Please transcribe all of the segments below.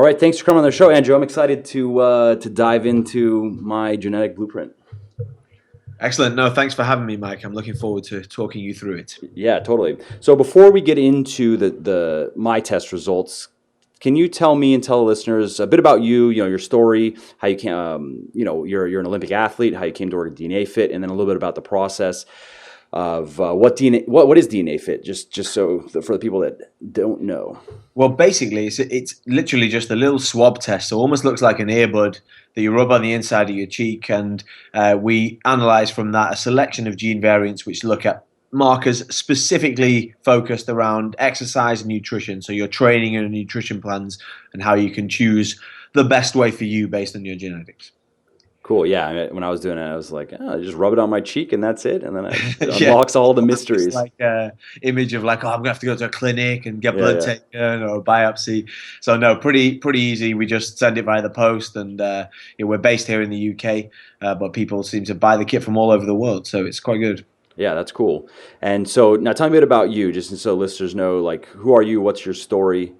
right, thanks for coming on the show, Andrew. I'm excited to dive into my genetic blueprint. Excellent. No, thanks for having me, Mike. I'm looking forward to talking you through it. Yeah, totally. So before we get into the my test results, can you tell me and tell the listeners a bit about you? You know, your story, how you came. You're an Olympic athlete, how you came to work at DNAFit, and then a little bit about the process of what is DNAFit, just so for the people that don't know. Well, basically, it's literally just a little swab test. So it almost looks like an earbud that you rub on the inside of your cheek, and we analyze from that a selection of gene variants which look at markers specifically focused around exercise and nutrition. So your training and nutrition plans and how you can choose the best way for you based on your genetics. Cool. Yeah. When I was doing it, I was like, oh, just rub it on my cheek and that's it. And then it unlocks all the mysteries. It's like an image of like, oh, I'm going to have to go to a clinic and get blood taken or a biopsy. So no, pretty easy. We just send it via the post, and we're based here in the UK, but people seem to buy the kit from all over the world. So it's quite good. Yeah, that's cool. And so now tell me a bit about you, just so listeners know, like, who are you? What's your story?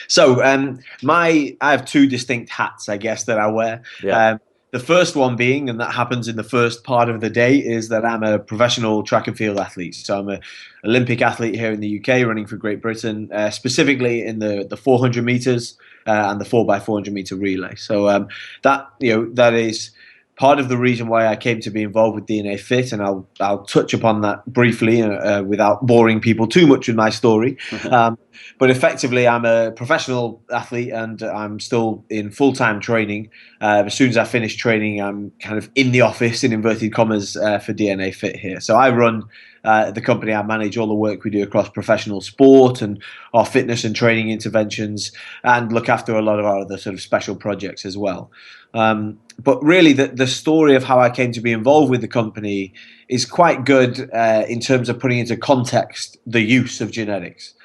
So I have two distinct hats, I guess, that I wear. Yeah. The first one being, and that happens in the first part of the day, is that I'm a professional track and field athlete. So I'm an Olympic athlete here in the UK, running for Great Britain, specifically in the 400 meters and the 4x400 meter relay. So that is part of the reason why I came to be involved with DNAFit, and I'll touch upon that briefly without boring people too much with my story. But effectively, I'm a professional athlete, and I'm still in full-time training. As soon as I finish training, I'm kind of in the office, in inverted commas, for DNAFit here. So I run the company. I manage all the work we do across professional sport and our fitness and training interventions, and look after a lot of our other sort of special projects as well. But really, the story of how I came to be involved with the company is quite good in terms of putting into context the use of genetics,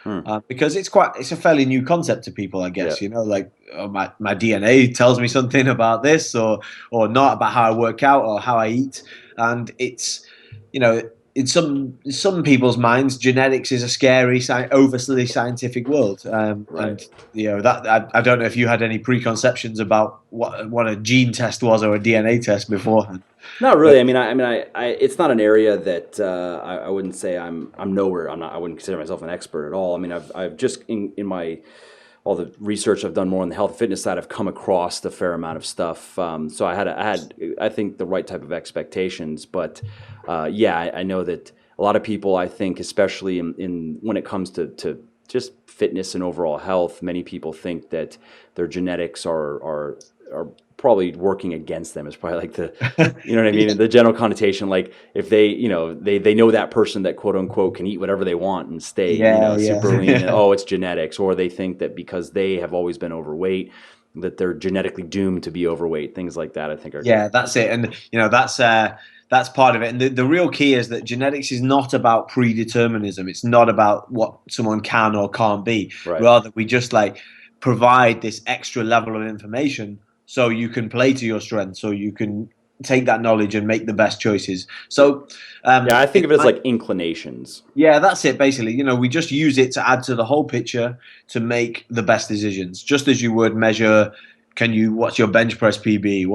because it's a fairly new concept to people, I guess. Yeah. Like my DNA tells me something about this or not, about how I work out or how I eat, and it's in some people's minds, genetics is a scary, overly scientific world, right. And that I don't know if you had any preconceptions about what a gene test was or a DNA test beforehand. Not really. I it's not an area that I wouldn't say I'm nowhere. I wouldn't consider myself an expert at all. I mean, I've just in my all the research I've done more on the health and fitness side, I've come across a fair amount of stuff. So I had I think the right type of expectations, but I know that a lot of people, I think, especially in when it comes to just fitness and overall health, many people think that their genetics are probably working against them. It's probably like you know what I mean? Yeah. The general connotation, like if they know that person that quote unquote can eat whatever they want and stay super lean, and, it's genetics, or they think that because they have always been overweight that they're genetically doomed to be overweight. Things like that, I think, are that's it. And that's part of it. And the real key is that genetics is not about predeterminism. It's not about what someone can or can't be. Right. Rather, we just provide this extra level of information so you can play to your strengths, so you can take that knowledge and make the best choices. So I think of it as like inclinations. Yeah, that's it. Basically, we just use it to add to the whole picture to make the best decisions, just as you would measure. What's your bench press PB?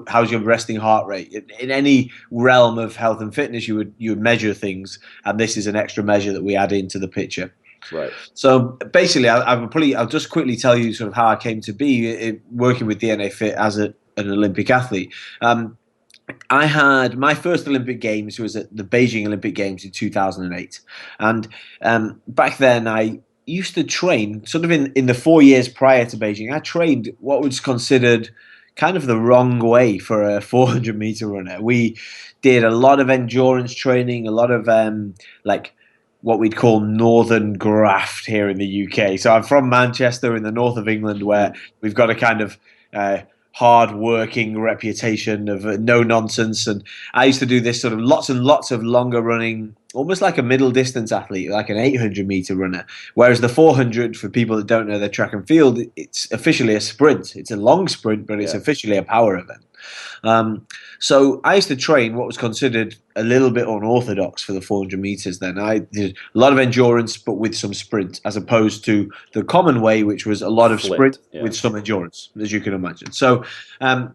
How's your resting heart rate? In any realm of health and fitness, you would measure things, and this is an extra measure that we add into the picture. Right. So basically, I'll just quickly tell you sort of how I came to be working with DNAFit as an Olympic athlete. I had my first Olympic Games was at the Beijing Olympic Games in 2008, and back then I used to train sort of in the 4 years prior to Beijing. I trained what was considered kind of the wrong way for a 400 meter runner. We did a lot of endurance training, a lot of what we'd call northern graft here in the UK. So I'm from Manchester in the north of England, where we've got a kind of hard-working reputation of no nonsense. And I used to do this sort of lots and lots of longer running, almost like a middle distance athlete, like an 800 meter runner. Whereas the 400, for people that don't know their track and field, it's officially a sprint. It's a long sprint, but it's officially a power event. So I used to train what was considered a little bit unorthodox for the 400 meters. Then I did a lot of endurance, but with some sprint, as opposed to the common way, which was a lot of sprint Flipped, yeah. with some endurance, as you can imagine. So I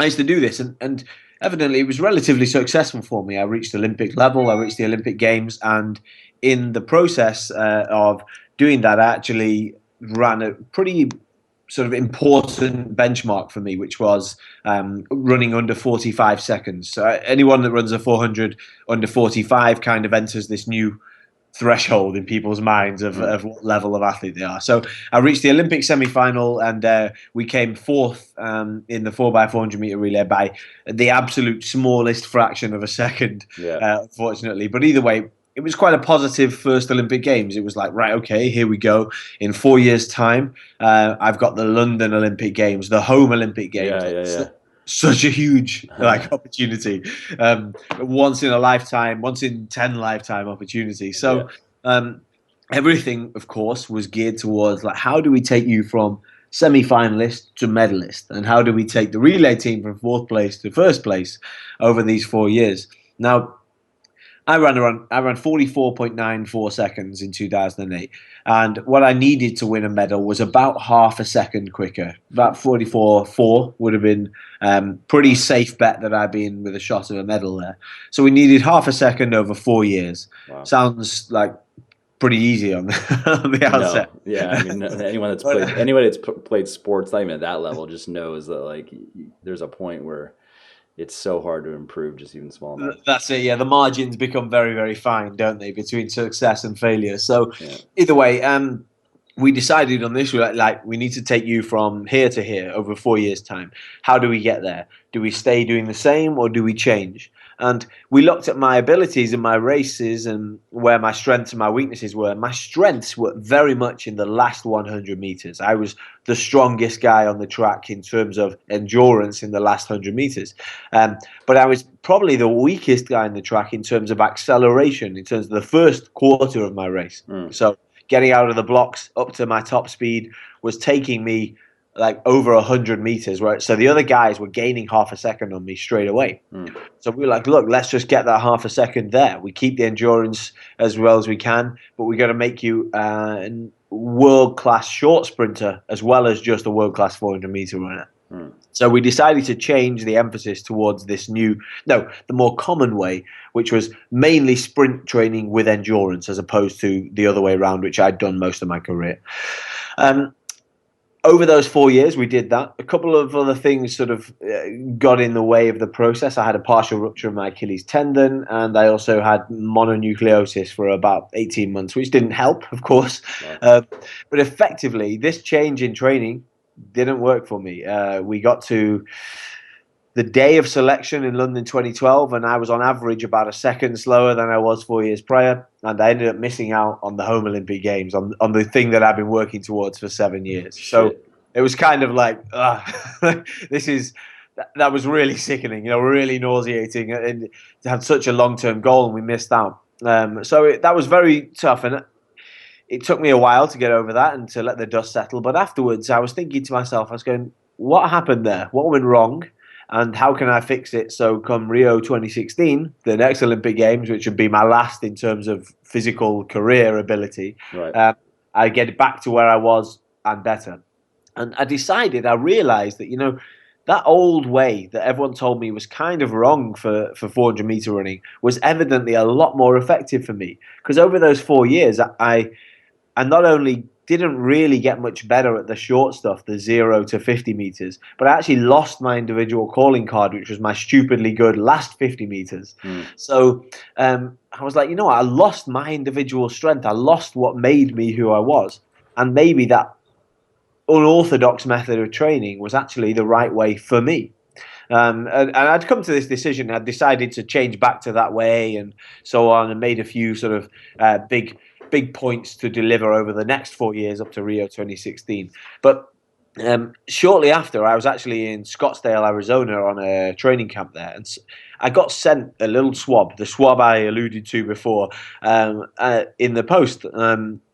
used to do this, and evidently it was relatively successful for me. I reached Olympic level, I reached the Olympic Games, and in the process of doing that, I actually ran a pretty sort of important benchmark for me, which was running under 45 seconds. So anyone that runs a 400 under 45 kind of enters this new threshold in people's minds of what level of athlete they are. So I reached the Olympic semi-final, and we came fourth in the 4x400 meter relay by the absolute smallest fraction of a second, unfortunately. But either way, it was quite a positive first Olympic Games. It was like, right, okay, here we go. In 4 years' time, I've got the London Olympic Games, the home Olympic Games. Such a huge opportunity, once in a lifetime, once in 10 lifetime opportunity. So everything, of course, was geared towards like, how do we take you from semi-finalist to medalist, and how do we take the relay team from fourth place to first place over these 4 years? Now, I ran 44.94 seconds in 2008, and what I needed to win a medal was about half a second quicker. About 44.4 would have been pretty safe bet that I'd be in with a shot of a medal there. So we needed half a second over 4 years. Wow. Sounds like pretty easy on the outset. No. Yeah, I mean, anybody that's played sports, not even at that level, just knows that like there's a point where it's so hard to improve just even small amounts. That's it. Yeah, the margins become very, very fine, don't they, between success and failure? So either way, we decided on this. Like, we need to take you from here to here over 4 years' time. How do we get there? Do we stay doing the same, or do we change? And we looked at my abilities in my races and where my strengths and my weaknesses were. My strengths were very much in the last 100 meters. I was the strongest guy on the track in terms of endurance in the last 100 meters. But I was probably the weakest guy in the track in terms of acceleration, in terms of the first quarter of my race. So getting out of the blocks up to my top speed was taking me like over 100 meters, right? So the other guys were gaining half a second on me straight away. So we were like, look, let's just get that half a second there. We keep the endurance as well as we can, but we got to make you a world-class short sprinter as well as just a world-class 400-meter runner. So we decided to change the emphasis towards the more common way, which was mainly sprint training with endurance, as opposed to the other way around, which I'd done most of my career. Over those 4 years, we did that. A couple of other things sort of got in the way of the process. I had a partial rupture of my Achilles tendon, and I also had mononucleosis for about 18 months, which didn't help, of course. But effectively, this change in training didn't work for me. We got to the day of selection in London 2012, and I was on average about a second slower than I was 4 years prior, and I ended up missing out on the home Olympic Games, on the thing that I've been working towards for 7 years. So it was kind of like, that was really sickening, really nauseating, and to have such a long-term goal, and we missed out. That was very tough, and it took me a while to get over that and to let the dust settle. But afterwards, I was thinking to myself, I was going, what happened there? What went wrong? And how can I fix it so come Rio 2016, the next Olympic Games, which would be my last in terms of physical career ability, I get back to where I was and better. And I realized that, that old way that everyone told me was kind of wrong for 400 meter running was evidently a lot more effective for me. Because over those 4 years, I not only didn't really get much better at the short stuff, the 0 to 50 meters, but I actually lost my individual calling card, which was my stupidly good last 50 meters. So I was like, I lost my individual strength. I lost what made me who I was. And maybe that unorthodox method of training was actually the right way for me. And I'd come to this decision. I'd decided to change back to that way and so on, and made a few sort of big points to deliver over the next 4 years up to Rio 2016. But shortly after, I was actually in Scottsdale, Arizona on a training camp there. And I got sent a little swab, the swab I alluded to before, in the post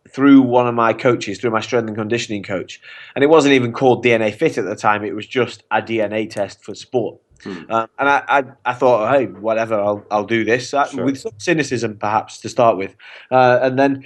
through one of my coaches, through my strength and conditioning coach. And it wasn't even called DNAFit at the time. It was just a DNA test for sport. Hmm. And I thought, hey, whatever, I'll do this Sure. with some cynicism perhaps to start with, and then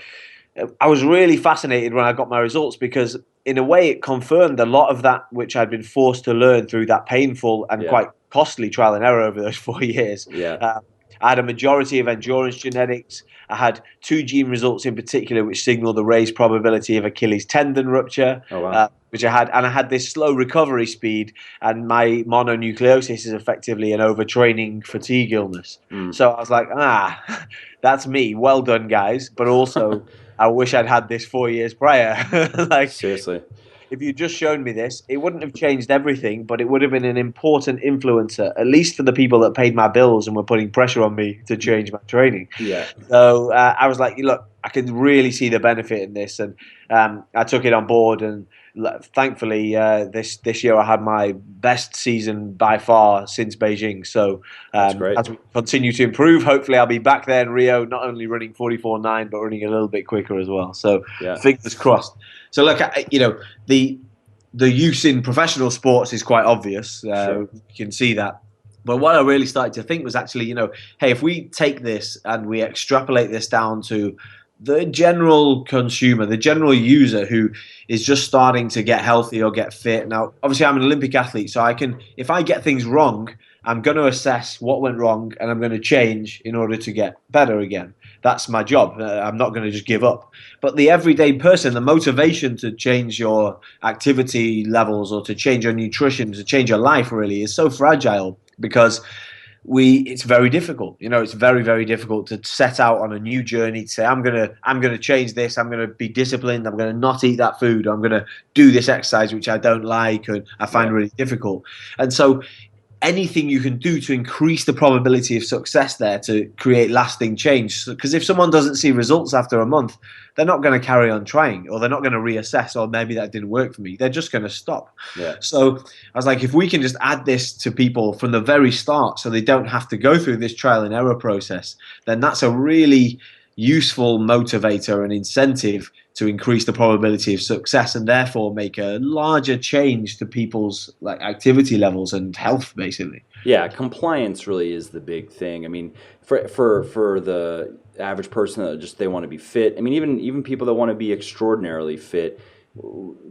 I was really fascinated when I got my results because, in a way, it confirmed a lot of that which I'd been forced to learn through that painful and Yeah. quite costly trial and error over those 4 years. Yeah. I had a majority of endurance genetics. I had two gene results in particular which signaled the raised probability of Achilles tendon rupture, Oh, wow. which I had, and I had this slow recovery speed. And my mononucleosis is effectively an overtraining fatigue illness. Mm. So I was like, that's me. Well done, guys. But also, I wish I'd had this 4 years prior. Like, Seriously. if you'd just shown me this, it wouldn't have changed everything, but it would have been an important influencer, at least for the people that paid my bills and were putting pressure on me to change my training. Yeah. So I was like, look, I can really see the benefit in this, and I took it on board. And thankfully, this year I had my best season by far since Beijing. So That's great. as we continue to improve, hopefully I'll be back there in Rio, not only running 44.9, but running a little bit quicker as well. So Yeah. fingers crossed. So look, the use in professional sports is quite obvious. Sure. You can see that. But what I really started to think was actually, hey, if we take this and we extrapolate this down to the general consumer, the general user who is just starting to get healthy or get fit. Now, obviously, I'm an Olympic athlete, so if I get things wrong, I'm going to assess what went wrong and I'm going to change in order to get better again. That's my job. I'm not going to just give up. But the everyday person, the motivation to change your activity levels or to change your nutrition, to change your life really is so fragile because it's very difficult. It's very, very difficult to set out on a new journey to say, I'm gonna change this, I'm gonna be disciplined, I'm gonna not eat that food, I'm gonna do this exercise which I don't like and I find really difficult. And so anything you can do to increase the probability of success there to create lasting change. Because if someone doesn't see results after a month, they're not going to carry on trying, or they're not going to reassess, or maybe that didn't work for me. They're just going to stop. Yeah. So I was like, if we can just add this to people from the very start so they don't have to go through this trial and error process, then that's a really useful motivator and incentive to increase the probability of success and therefore make a larger change to people's activity levels and health, basically. Yeah, compliance really is the big thing. I mean, for the average person that just they want to be fit. I mean, even people that want to be extraordinarily fit,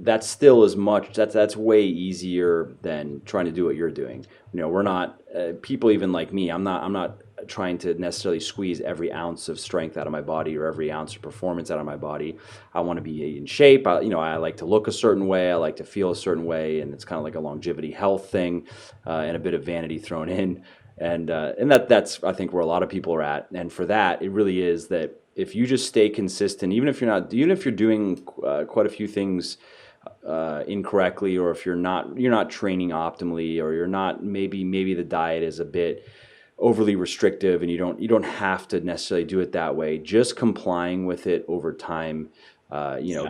that's still that's way easier than trying to do what you're doing. We're not people even like me. I'm not trying to necessarily squeeze every ounce of strength out of my body or every ounce of performance out of my body. I want to be in shape. I like to look a certain way. I like to feel a certain way, and it's kind of like a longevity health thing, and a bit of vanity thrown in. And that's I think where a lot of people are at. And for that, it really is that if you just stay consistent, even if you're doing quite a few things incorrectly, or if you're not training optimally, or you're not maybe the diet is a bit overly restrictive and you don't have to necessarily do it that way, just complying with it over time.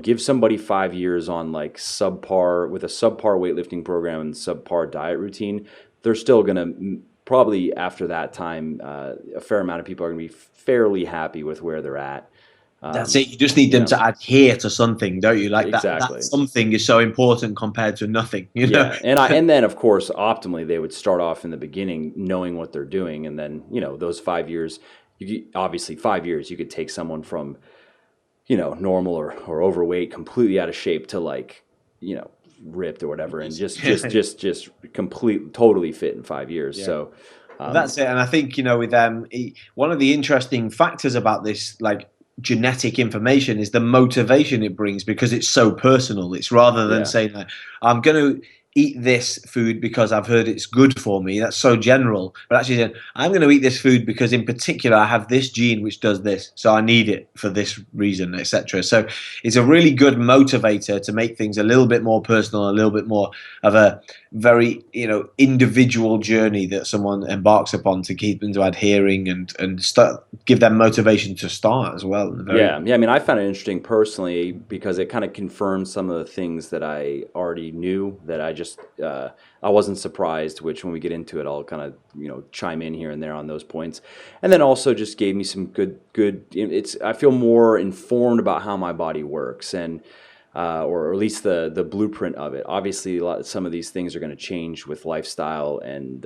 Give somebody 5 years on like subpar with a subpar weightlifting program and subpar diet routine, they're still going to probably after that time, a fair amount of people are going to be fairly happy with where they're at. That's it. You just need them to adhere to something, don't you? Like exactly. that something is so important compared to nothing. Yeah, and then of course, optimally, they would start off in the beginning knowing what they're doing, and then those 5 years. Obviously, 5 years you could take someone from normal or overweight, completely out of shape, to ripped or whatever, and just totally fit in 5 years. Yeah. So that's it. And I think with them, one of the interesting factors about this, genetic information, is the motivation it brings, because it's so personal. It's rather than saying I'm going to eat this food because I've heard it's good for me. That's so general. But actually saying, I'm going to eat this food because in particular I have this gene which does this, so I need it for this reason, etc. So it's a really good motivator to make things a little bit more personal, a little bit more of a very individual journey that someone embarks upon to keep them to adhering and give them motivation to start as well. Yeah. I mean, I found it interesting personally because it kind of confirmed some of the things that I already knew, that I wasn't surprised, which when we get into it, I'll kind of, chime in here and there on those points. And then also just gave me some good, I feel more informed about how my body works. And or at least the blueprint of it. Obviously, some of these things are going to change with lifestyle and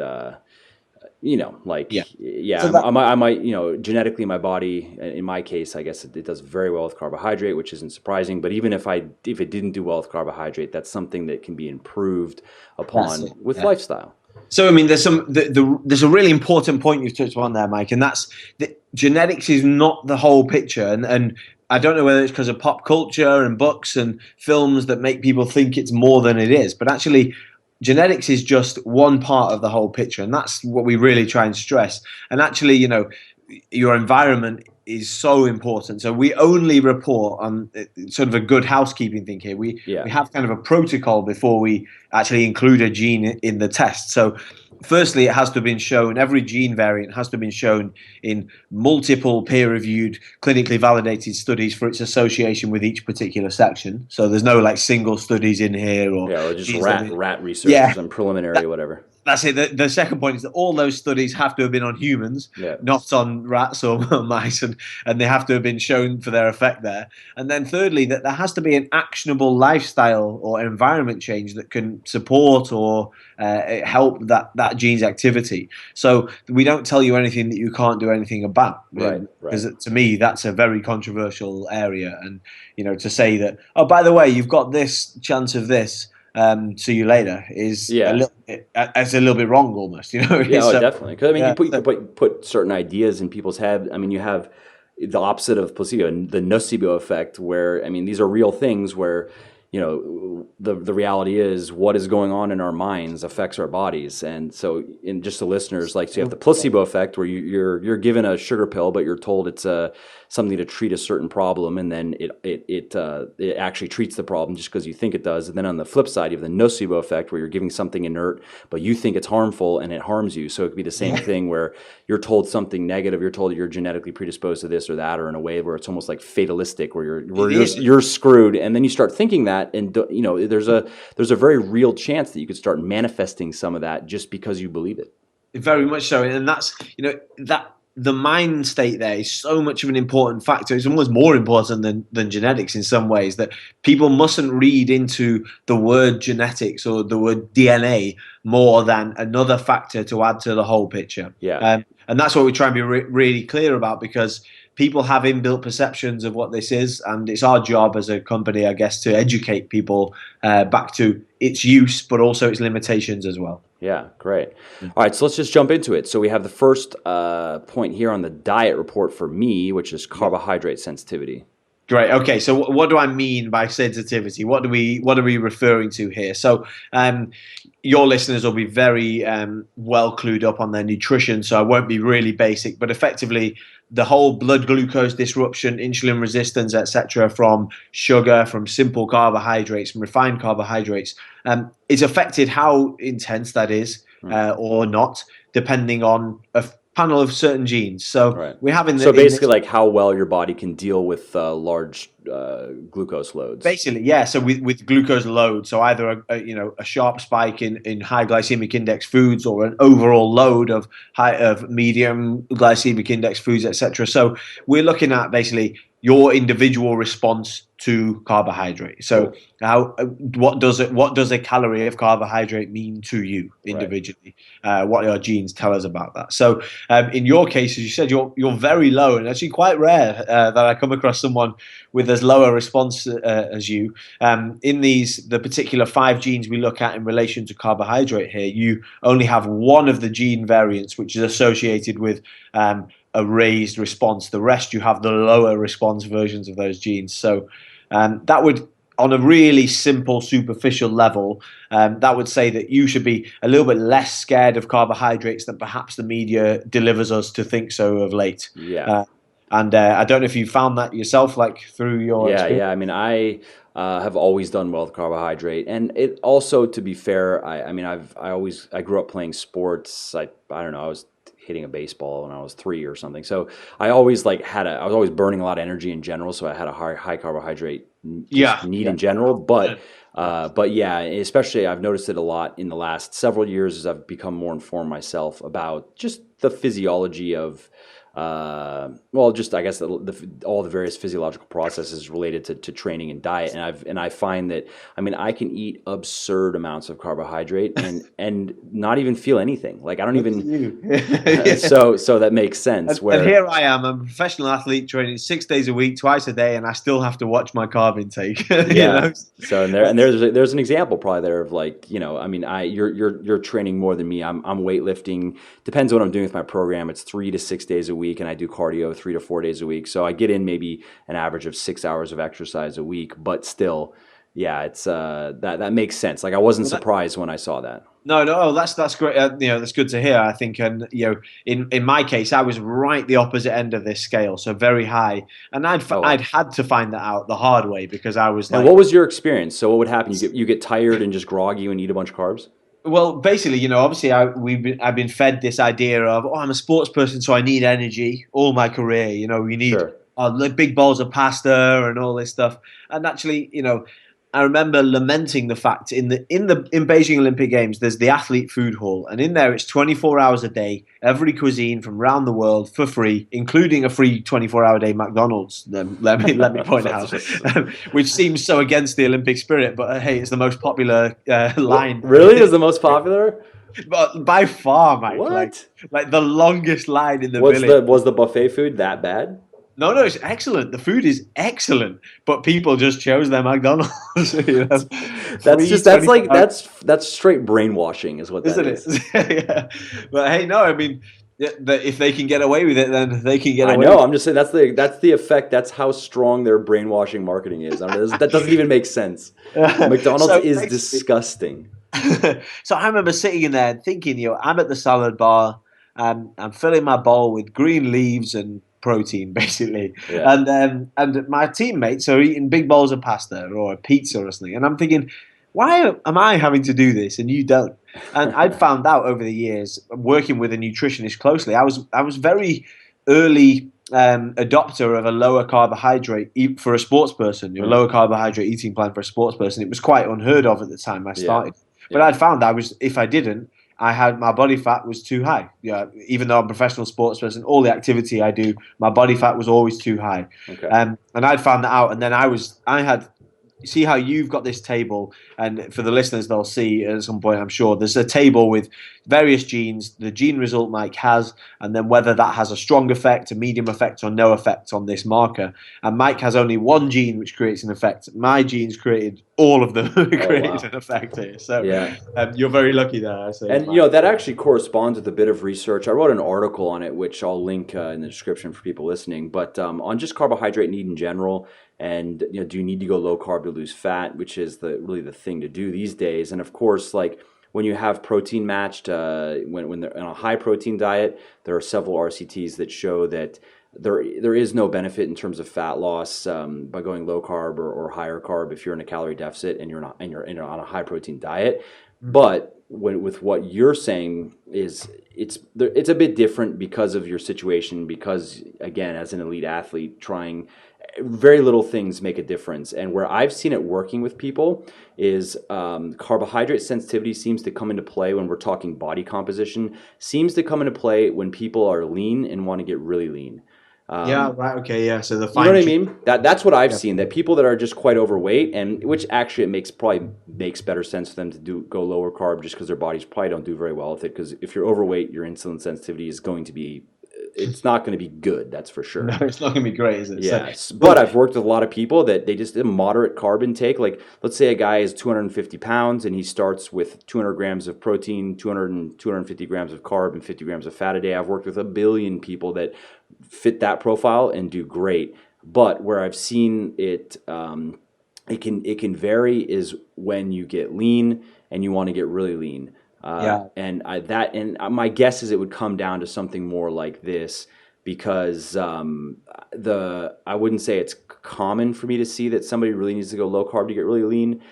Yeah. yeah, So that I might, genetically my body, in my case, I guess it does very well with carbohydrate, which isn't surprising. But even if it didn't do well with carbohydrate, that's something that can be improved that's upon it. with Yeah. lifestyle. So I mean, there's a really important point you've touched upon there, Mike, and that's that genetics is not the whole picture, and I don't know whether it's because of pop culture and books and films that make people think it's more than it is, but actually, genetics is just one part of the whole picture, and that's what we really try and stress. And actually, your environment is so important. So we only report on sort of a good housekeeping thing here. We have kind of a protocol before we actually include a gene in the test. So firstly, it has to have been shown, every gene variant has to have been shown in multiple peer-reviewed, clinically validated studies for its association with each particular section. So there's no like single studies in here or just genes rat research or yeah, some preliminary whatever. that's it. The second point is that all those studies have to have been on humans, Yeah. not on rats or mice, and they have to have been shown for their effect there. And then thirdly, that there has to be an actionable lifestyle or environment change that can support or help that gene's activity. So we don't tell you anything that you can't do anything about. Right. Because to me, that's a very controversial area. And to say that, oh, by the way, you've got this chance of this. See you later is it's a little bit wrong almost, Yeah, So, definitely. Because I mean, yeah, you can put certain ideas in people's head. I mean, you have the opposite of placebo, the nocebo effect, where I mean, these are real things where the reality is what is going on in our minds affects our bodies. And so in just the listeners, like, so you have the placebo effect where you're given a sugar pill, but you're told it's something to treat a certain problem, and then it actually treats the problem just because you think it does. And then on the flip side, you have the nocebo effect where you're giving something inert, but you think it's harmful and it harms you. So it could be the same thing where you're told something negative, you're told you're genetically predisposed to this or that, or in a way where it's almost like fatalistic, where you're screwed, and then you start thinking that, and there's a very real chance that you could start manifesting some of that just because you believe it. very much so. And that's that the mind state there is so much of an important factor. It's almost more important than genetics in some ways, that people mustn't read into the word genetics or the word DNA more than another factor to add to the whole picture. Yeah. And that's what we try and be really clear about, because people have inbuilt perceptions of what this is, and it's our job as a company, I guess, to educate people back to its use, but also its limitations as well. Yeah, great. All right, so let's just jump into it. So we have the first point here on the diet report for me, which is carbohydrate sensitivity. Great. Okay. So what do I mean by sensitivity? What are we referring to here? So your listeners will be very well clued up on their nutrition, so I won't be really basic, but effectively the whole blood glucose disruption, insulin resistance, etc., from sugar, from simple carbohydrates, from refined carbohydrates, is affected how intense that is or not, depending on a panel of certain genes. So we have basically like how well your body can deal with large glucose loads. Basically, yeah. So with glucose load, so either a sharp spike in high glycemic index foods, or an overall load of medium glycemic index foods, etc. So we're looking at basically your individual response to carbohydrate. So what does a calorie of carbohydrate mean to you individually? What your genes tell us about that. So in your case, as you said, you're very low, and actually quite rare that I come across someone with as low a response as you. In the particular 5 genes we look at in relation to carbohydrate here, you only have one of the gene variants which is associated with a raised response. The rest, you have the lower response versions of those genes. So that would, on a really simple, superficial level, that would say that you should be a little bit less scared of carbohydrates than perhaps the media delivers us to think so of late. Yeah. And I don't know if you found that yourself, like through your experience. Yeah. I mean, I have always done well with carbohydrate, and it also, to be fair, I grew up playing sports. I don't know, I was hitting a baseball when I was 3 or something. So I always I was always burning a lot of energy in general. So I had a high carbohydrate need in general. But yeah, especially I've noticed it a lot in the last several years as I've become more informed myself about just the physiology of well, just I guess all the various physiological processes related to training and diet, and I find that I mean I can eat absurd amounts of carbohydrate and not even feel anything. Like I don't Look at even you. Yeah. so that makes sense. And Where here I am, I'm a professional athlete training 6 days a week, twice a day, and I still have to watch my carb intake. You yeah. know, So there's an example probably there of like I mean you're training more than me. I'm weightlifting. Depends on what I'm doing with my program. It's 3 to 6 days a week, and I do cardio 3 to 4 days a week. So I get in maybe an average of 6 hours of exercise a week. But still, yeah, it's that makes sense. Like I wasn't well, that, surprised when I saw that. no, that's great. That's good to hear. I think, and in my case, I was right the opposite end of this scale, so very high, and Oh I'd wow. had to find that out the hard way because I was And like, what was your experience? So what would happen? You get tired and just groggy and eat a bunch of carbs? well, basically, obviously, I've been fed this idea of, oh, I'm a sports person, so I need energy all my career. We need Sure. big bowls of pasta and all this stuff. And actually, I remember lamenting the fact in Beijing Olympic Games, there's the athlete food hall, and in there it's 24 hours a day, every cuisine from around the world for free, including a free 24-hour day McDonald's. Let me point out, which seems so against the Olympic spirit, but hey, it's the most popular line. Really? Is the most popular? But by far, Mike, like What? like the longest line in the village. Was the buffet food that bad? No, it's excellent. The food is excellent, but people just chose their McDonald's. That's Free just that's like 24 that's straight brainwashing is what that isn't is. it? Yeah. But hey, no, I mean, if they can get away with it, then they can get I away know. with I'm just saying that's the effect. That's how strong their brainwashing marketing is. I mean, that doesn't even make sense. it. McDonald's So is basically, disgusting. so I remember sitting in there and thinking, I'm at the salad bar, I'm filling my bowl with green leaves and protein, basically, Yeah. and my teammates are eating big bowls of pasta or a pizza or something, and I'm thinking, why am I having to do this and you don't? And I'd found out over the years, working with a nutritionist closely, I was very early adopter of a lower carbohydrate for a sports person, your Mhm. lower carbohydrate eating plan for a sports person. It was quite unheard of at the time I Yeah. started. But Yeah. I'd found if I didn't, I had my body fat was too high. Yeah, even though I'm a professional sports person, all the activity I do, my body fat was always too high. Okay. And I'd found that out, and then I had see how you've got this table, and for the listeners, they'll see at some point, I'm sure, there's a table with various genes, the gene result Mike has, and then whether that has a strong effect, a medium effect, or no effect on this marker. And Mike has only one gene which creates an effect. My genes created all of them, Oh created wow. an effect here. So Yeah. you're very lucky there, I say, And Mike. that actually corresponds with a bit of research. I wrote an article on it, which I'll link in the description for people listening. But on just carbohydrate need in general, and do you need to go low carb to lose fat, which is really the thing to do these days. And of course, like when you have protein matched, when they're on a high protein diet, there are several RCTs that show that there is no benefit in terms of fat loss by going low carb or higher carb if you're in a calorie deficit and you're not and you're on a high protein diet. But with what you're saying is it's a bit different because of your situation, because again, as an elite athlete, trying very little things make a difference. And where I've seen it working with people is carbohydrate sensitivity seems to come into play when we're talking body composition, seems to come into play when people are lean and want to get really lean. Yeah, right. Okay, yeah. So the You know what fine I tune. mean? That's what I've Yeah. seen. That people that are just quite overweight, and which actually probably makes better sense for them to go lower carb, just because their bodies probably don't do very well with it. Because if you're overweight, your insulin sensitivity is going to be, it's not going to be good. That's for No, sure. it's not going to be great, is it? So, Yes, but well, I've worked with a lot of people that they just a moderate carb intake. Like, let's say a guy is 250 pounds and he starts with 200 grams of protein, 250 grams of carb, and 50 grams of fat a day. I've worked with a billion people that fit that profile and do great. But where I've seen it, it can vary is when you get lean and you want to get really lean. yeah. My guess is it would come down to something more like this, because I wouldn't say it's common for me to see that somebody really needs to go low carb to get really lean.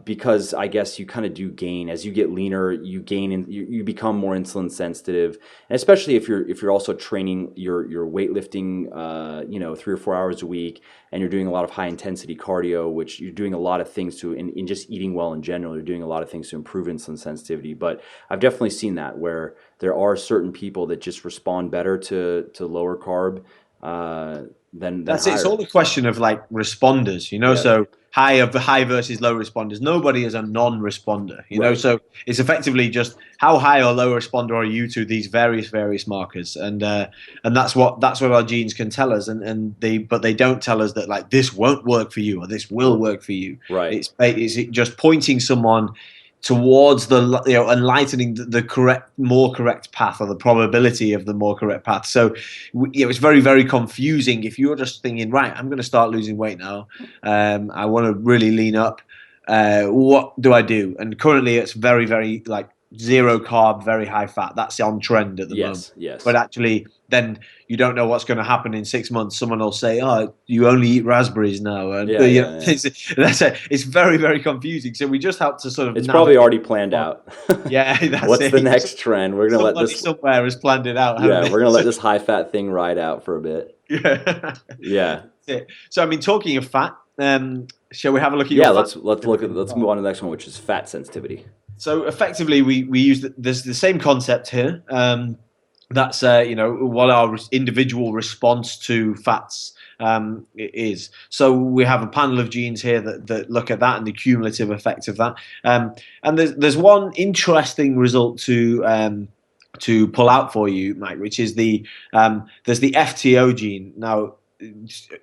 because I guess you kind of do gain as you get leaner. You gain and you become more insulin sensitive, and especially if you're also training your weightlifting, 3 or 4 hours a week, and you're doing a lot of high intensity cardio, which you're doing a lot of things to in just eating well in general. You're doing a lot of things to improve insulin sensitivity. But I've definitely seen that where there are certain people that just respond better to lower carb. Than That's higher. it. It's all a question of like responders, Yeah. So high versus low responders. Nobody is a non-responder, Right. So it's effectively just how high or low responder are you to these various markers, and that's what our genes can tell us, but they don't tell us that like this won't work for you or this will work for you. Right. It's just pointing someone towards the enlightening the more correct path, or the probability of the more correct path. So it's very, very confusing if you're just thinking, right, I'm going to start losing weight now, I want to really lean up, what do I do? And currently it's very, very like zero carb, very high fat. That's on trend at the moment. Yes. But actually, then you don't know what's going to happen in 6 months. Someone will say, "Oh, you only eat raspberries now," and it's very, very confusing. So we just have to sort of. It's probably already planned out. Yeah, that's What's it. the next trend? We're gonna let this. Somewhere has planned it out. Yeah, we're gonna let this high fat thing ride out for a bit. Yeah. Yeah. So I mean, talking of fat, shall we have a look at your fat? Let's move on to the next one, which is fat sensitivity. So effectively, we use there's the same concept here. That's what our individual response to fats is. So we have a panel of genes here that look at that and the cumulative effect of that. And there's one interesting result to pull out for you, Mike, which is there's the FTO gene. Now,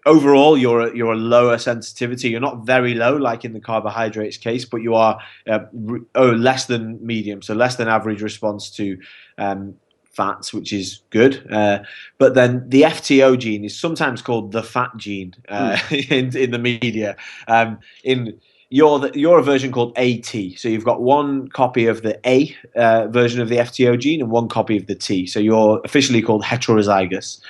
overall, you're a lower sensitivity. You're not very low, like in the carbohydrates case, but you are less than medium, so less than average response to fats, which is good. But then the FTO gene is sometimes called the fat gene in the media. You're a version called AT. So you've got one copy of the A version of the FTO gene and one copy of the T. So you're officially called heterozygous.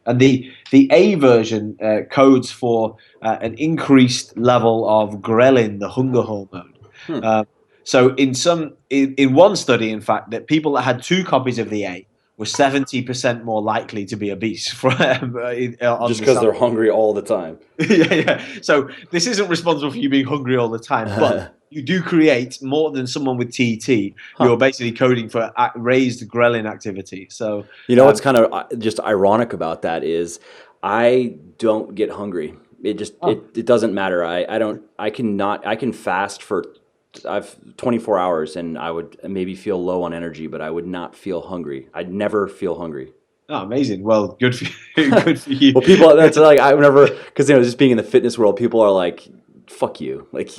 And the A version codes for an increased level of ghrelin, the hunger hormone. So in one study, in fact, that people that had 2 copies of the A were 70% more likely to be obese. Just because they're hungry all the time. Yeah. So this isn't responsible for you being hungry all the time, but you do create more than someone with TT. You're basically coding for raised ghrelin activity. So what's kind of just ironic about that is I don't get hungry. It doesn't matter. I can fast for 24 hours and I would maybe feel low on energy, but I would not feel hungry. I'd never feel hungry. Oh, amazing. Well, good for you. Good for you. Well, people, that's like, I never, because, just being in the fitness world, people are like, fuck you. Like,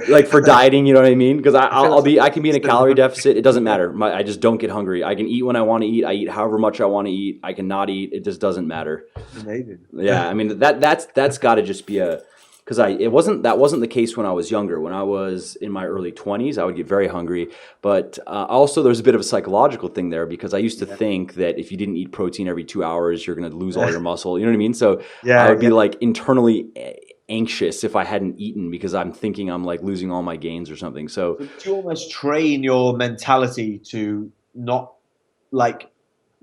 like for dieting, you know what I mean? Because I can be in a calorie deficit. It doesn't matter. I just don't get hungry. I can eat when I want to eat. I eat however much I want to eat. I cannot eat. It just doesn't matter. Amazing. Yeah. I mean, that's got to just be because that wasn't the case when I was younger. When I was in my early 20s, I would get very hungry. But also, there's a bit of a psychological thing there because I used to think that if you didn't eat protein every 2 hours, you're going to lose all your muscle. You know what I mean? So I would be like internally anxious if I hadn't eaten because I'm thinking I'm like losing all my gains or something. So do you almost train your mentality to not like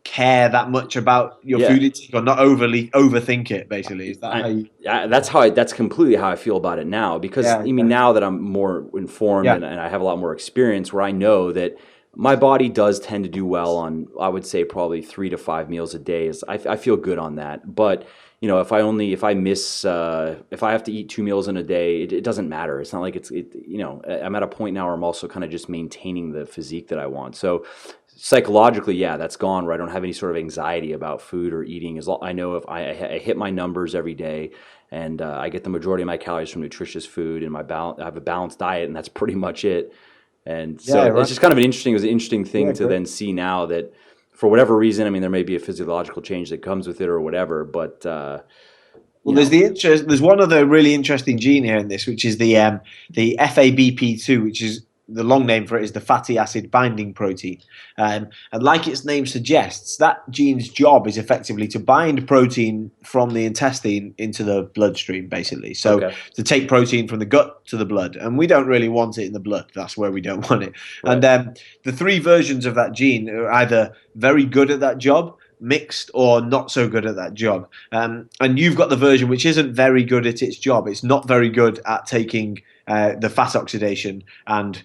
care that much about your food intake or not overthink it, basically? Is that that's completely how I feel about it now because now that I'm more informed and I have a lot more experience where I know that my body does tend to do well on, I would say probably 3 to 5 meals a day. I feel good on that. But if I have to eat 2 meals in a day, it doesn't matter. It's not like I'm at a point now where I'm also kind of just maintaining the physique that I want. So psychologically, that's gone where I don't have any sort of anxiety about food or eating. As long I know if I hit my numbers every day and I get the majority of my calories from nutritious food and I have a balanced diet and that's pretty much it. And so it's just kind of an interesting thing to then see now that for whatever reason, I mean, there may be a physiological change that comes with it or whatever, but there's one other really interesting gene here in this, which is the FABP2, which is the long name for it is the fatty acid binding protein. And like its name suggests, that gene's job is effectively to bind protein from the intestine into the bloodstream, basically. So Okay. to take protein from the gut to the blood. And we don't really want it in the blood. That's where we don't want it. Right. And the three versions of that gene are either very good at that job, mixed, or not so good at that job. And you've got the version which isn't very good at its job. It's not very good at taking the fat oxidation and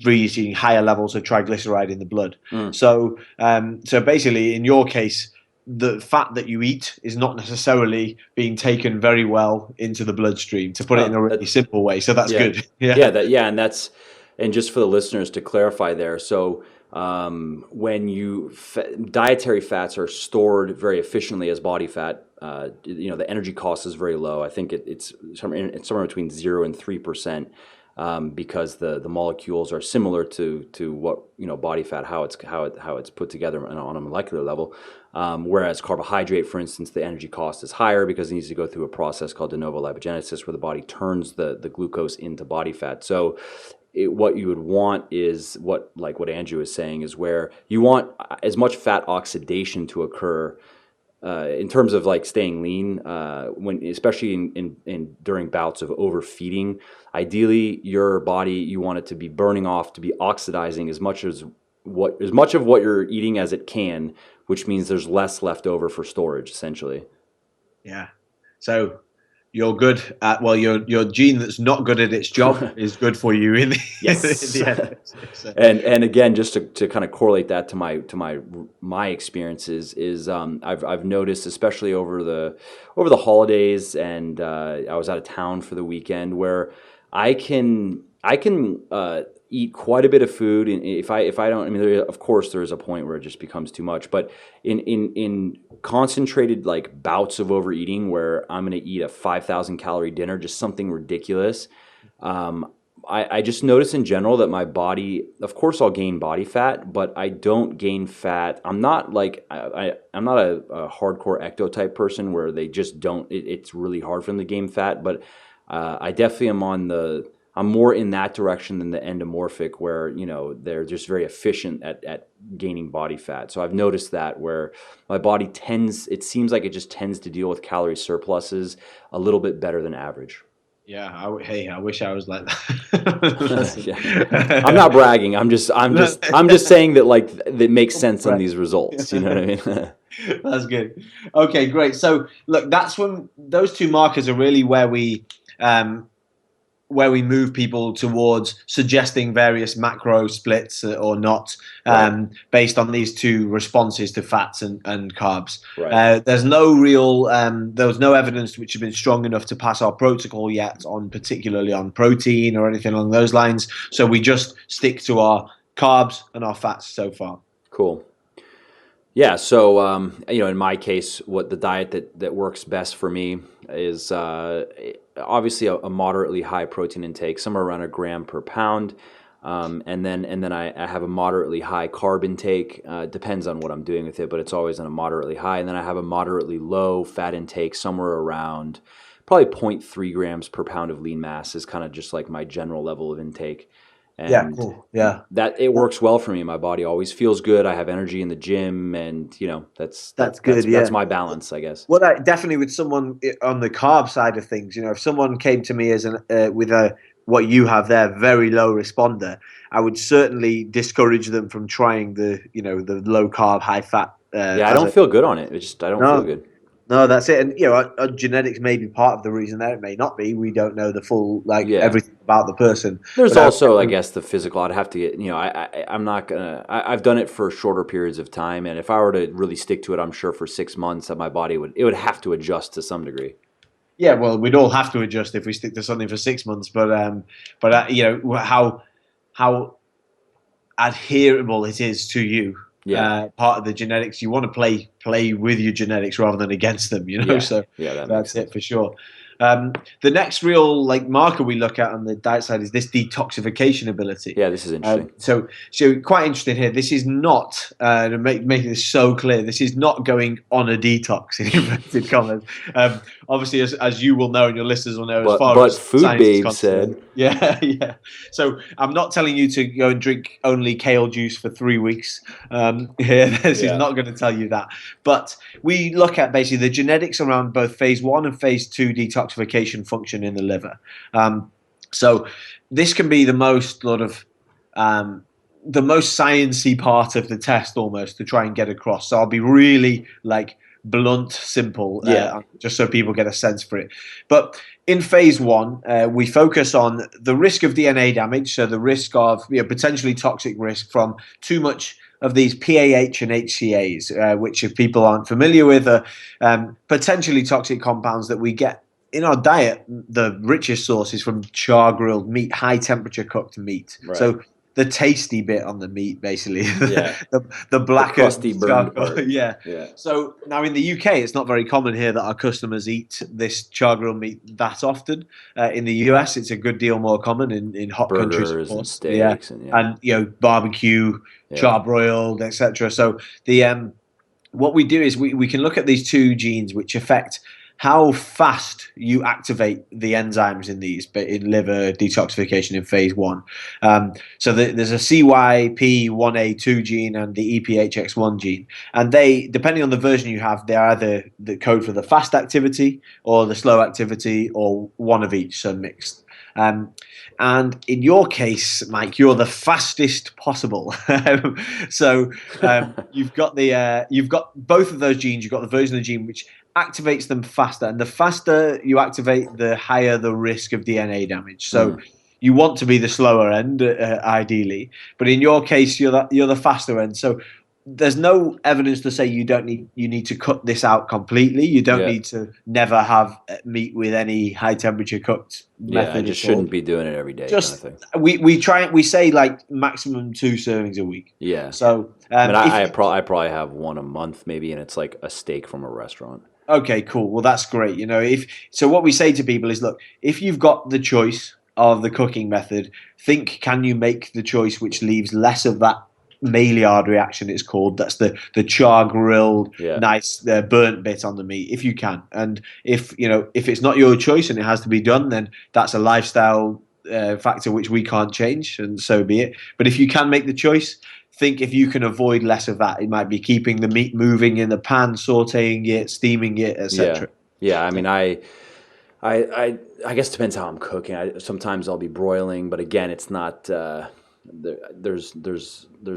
reaching higher levels of triglyceride in the blood. So basically, in your case, the fat that you eat is not necessarily being taken very well into the bloodstream, to put it in a really simple way. So that's good. And just for the listeners to clarify there, so when dietary fats are stored very efficiently as body fat, the energy cost is very low. I think it's somewhere between 0 and 3%, because the molecules are similar to what body fat, how it's put together on a molecular level. Whereas carbohydrate, for instance, the energy cost is higher because it needs to go through a process called de novo lipogenesis, where the body turns the glucose into body fat. So what you would want is what Andrew is saying, is where you want as much fat oxidation to occur in terms of like staying lean, especially in during bouts of overfeeding. Ideally, your body, you want it to be burning off, to be oxidizing as much of what you're eating as it can, which means there's less left over for storage, essentially. Yeah. So you're good at, your gene that's not good at its job is good for you in the, yes. in the end. So. And again, just to kind of correlate that to my experiences is I've noticed, especially over the holidays, and I was out of town for the weekend, where I can eat quite a bit of food, and if I don't, I mean, of course there is a point where it just becomes too much, but in concentrated like bouts of overeating, where I'm going to eat a 5,000 calorie dinner, just something ridiculous, I just notice in general that my body, of course I'll gain body fat, but I don't gain fat. I'm not like I'm not a hardcore ecto type person where they just don't. It's really hard for them to gain fat, but I definitely am I'm more in that direction than the endomorphic, where they're just very efficient at gaining body fat. So I've noticed that, where my body it seems like it just tends to deal with calorie surpluses a little bit better than average. Yeah, I wish I was like that. Yeah. I'm not bragging. I'm just saying that that makes sense on these results. You know what I mean? That's good. Okay, great. So look, that's when those two markers are really where we move people towards suggesting various macro splits or not, based on these two responses to fats and carbs. Right. There was no evidence which has been strong enough to pass our protocol yet particularly on protein or anything along those lines. So we just stick to our carbs and our fats so far. Cool. Yeah, so in my case, what the diet that works best for me is obviously a moderately high protein intake, somewhere around 1 gram per pound, and then I have a moderately high carb intake. Depends on what I'm doing with it, but it's always on a moderately high. And then I have a moderately low fat intake, somewhere around probably 0.3 grams per pound of lean mass is kind of just like my general level of intake. And yeah, cool. Yeah, that it works well for me. My body always feels good. I have energy in the gym, and that's good. That's my balance, I guess. Well, definitely with someone on the carb side of things, if someone came to me as with what you have there, very low responder, I would certainly discourage them from trying the low carb, high fat. I don't feel good on it. I don't feel good. No, that's it. And our genetics may be part of the reason there. It may not be. We don't know the full everything about the person. There's also, I guess, the physical. I'd have to get. I'm not gonna. I've done it for shorter periods of time, and if I were to really stick to it, I'm sure for 6 months that my body would have to adjust to some degree. Yeah, well, we'd all have to adjust if we stick to something for 6 months. But how adherable it is to you. Yeah. Part of the genetics. You want to play with your genetics rather than against them, Yeah. So yeah, that's it for sure. The next real like marker we look at on the diet side is this detoxification ability. Yeah, this is interesting. So quite interesting here. This is not making this so clear. This is not going on a detox in inverted commas. Obviously, as you will know and your listeners will know, as far but as Food science is Babe concerned. said, yeah. So I'm not telling you to go and drink only kale juice for 3 weeks. This is not going to tell you that. But we look at basically the genetics around both phase 1 and phase 2 detoxification function in the liver. So this can be the most sort of the most sciencey part of the test almost to try and get across. So I'll be really like blunt, simple, just so people get a sense for it. But in phase 1, we focus on the risk of DNA damage, so the risk of potentially toxic risk from too much of these PAH and HCAs, which if people aren't familiar with are potentially toxic compounds that we get in our diet. The richest source is from char-grilled meat, high temperature cooked meat. Right. So the tasty bit on the meat, basically, the black, the crusty burned part. Yeah. So now in the UK, it's not very common here that our customers eat this char-grilled meat that often. In the US, it's a good deal more common in hot countries, of course. And steaks, and barbecue, char-broiled, etc. So the what we do is we can look at these two genes which affect how fast you activate the enzymes in these, but in liver detoxification in phase 1. So there's a CYP1A2 gene and the EPHX1 gene, and they, depending on the version you have, they're either the code for the fast activity or the slow activity, or one of each, so mixed. And in your case, Mike, you're the fastest possible. So you've got both of those genes. You've got the version of the gene which activates them faster, and the faster you activate, the higher the risk of DNA damage. So you want to be the slower end, ideally, but in your case, you're the faster end. So there's no evidence to say you need to cut this out completely. You don't need to never have meat with any high temperature cooked method. I just shouldn't be doing it every day. Just kind of thing. we say like maximum 2 servings a week. Yeah. So I probably have one a month maybe, and it's like a steak from a restaurant. Okay, cool. Well, that's great. So what we say to people is, look, if you've got the choice of the cooking method, think, can you make the choice which leaves less of that Maillard reaction, it's called. That's the char-grilled, nice burnt bit on the meat, if you can. And if it's not your choice and it has to be done, then that's a lifestyle factor which we can't change, and so be it. But if you can make the choice, think if you can avoid less of that. It might be keeping the meat moving in the pan, sautéing it, steaming it, etc. Yeah. I mean, I guess it depends how I'm cooking. Sometimes I'll be broiling, but again, it's not. There's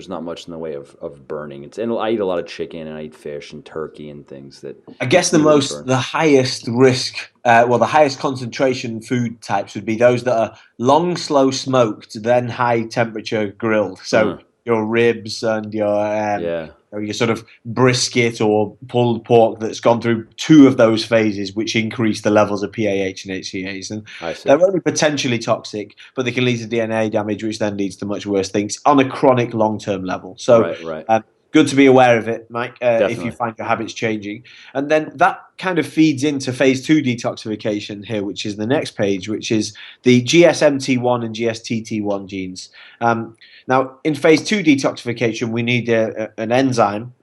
not much in the way of burning. And I eat a lot of chicken, and I eat fish and turkey and things that. I guess the highest risk, the highest concentration food types would be those that are long, slow smoked, then high temperature grilled. So your ribs and your sort of brisket or pulled pork that's gone through 2 of those phases, which increase the levels of PAH and HCAs. And they're only potentially toxic, but they can lead to DNA damage, which then leads to much worse things on a chronic long-term level. So good to be aware of it, Mike, if you find your habits changing. And then that kind of feeds into phase 2 detoxification here, which is the next page, which is the GSMT1 and GSTT1 genes. Now, in phase 2 detoxification, we need an enzyme,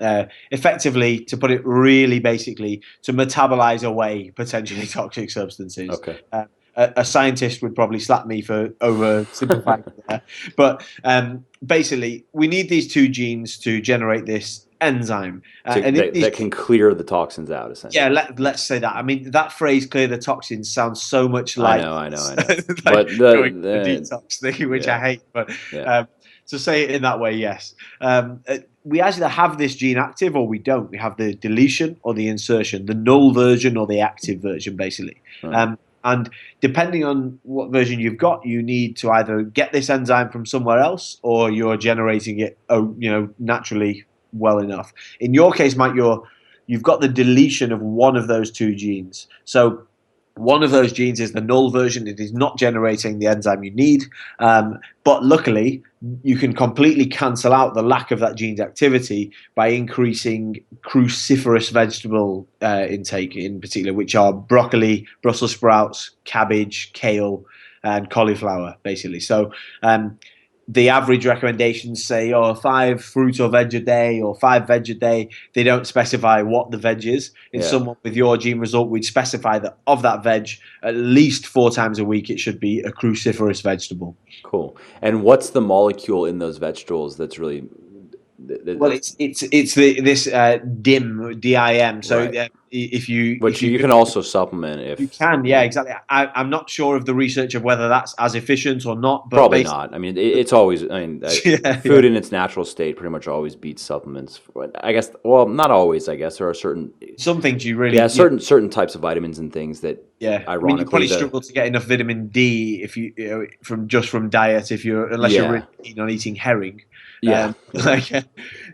effectively, to put it really basically, to metabolize away potentially toxic substances. Okay. A scientist would probably slap me for oversimplifying that. But basically, we need these 2 genes to generate this enzyme. That can clear the toxins out, essentially. Yeah, let's say that. I mean, that phrase, clear the toxins, sounds so much like... I know. like but the detox thing, which I hate. But to say it in that way, yes. We either have this gene active or we don't. We have the deletion or the insertion, the null version or the active version, basically. And depending on what version you've got, you need to either get this enzyme from somewhere else or you're generating it, naturally well enough. In your case, Mike, you've got the deletion of one of those 2 genes. So One of those genes is the null version. It is not generating the enzyme you need. But luckily, you can completely cancel out the lack of that gene's activity by increasing cruciferous vegetable intake in particular, which are broccoli, Brussels sprouts, cabbage, kale, and cauliflower, basically. So the average recommendations say, 5 fruit or veg a day or 5 veg a day. They don't specify what the veg is. In someone with your gene result, we'd specify that of that veg, at least 4 times a week, it should be a cruciferous vegetable. Cool. And what's the molecule in those vegetables that's really... Well, it's this DIM, DIM. So right. if you can also supplement if you can, exactly. I'm not sure of the research of whether that's as efficient or not, but probably not. I mean, it's always. I mean, food in its natural state pretty much always beats supplements. I guess. Well, not always. I guess there are some things you really certain types of vitamins and things that ironically, I mean, you probably struggle to get enough vitamin D if you from diet unless you're really keen on eating herring.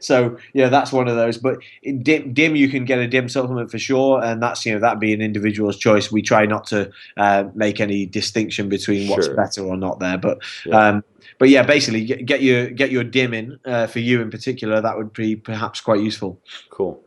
So that's one of those. But in DIM, you can get a DIM supplement for sure, and that's that'd be an individual's choice. We try not to make any distinction between what's better or not there. But basically get your DIM in for you in particular. That would be perhaps quite useful. Cool.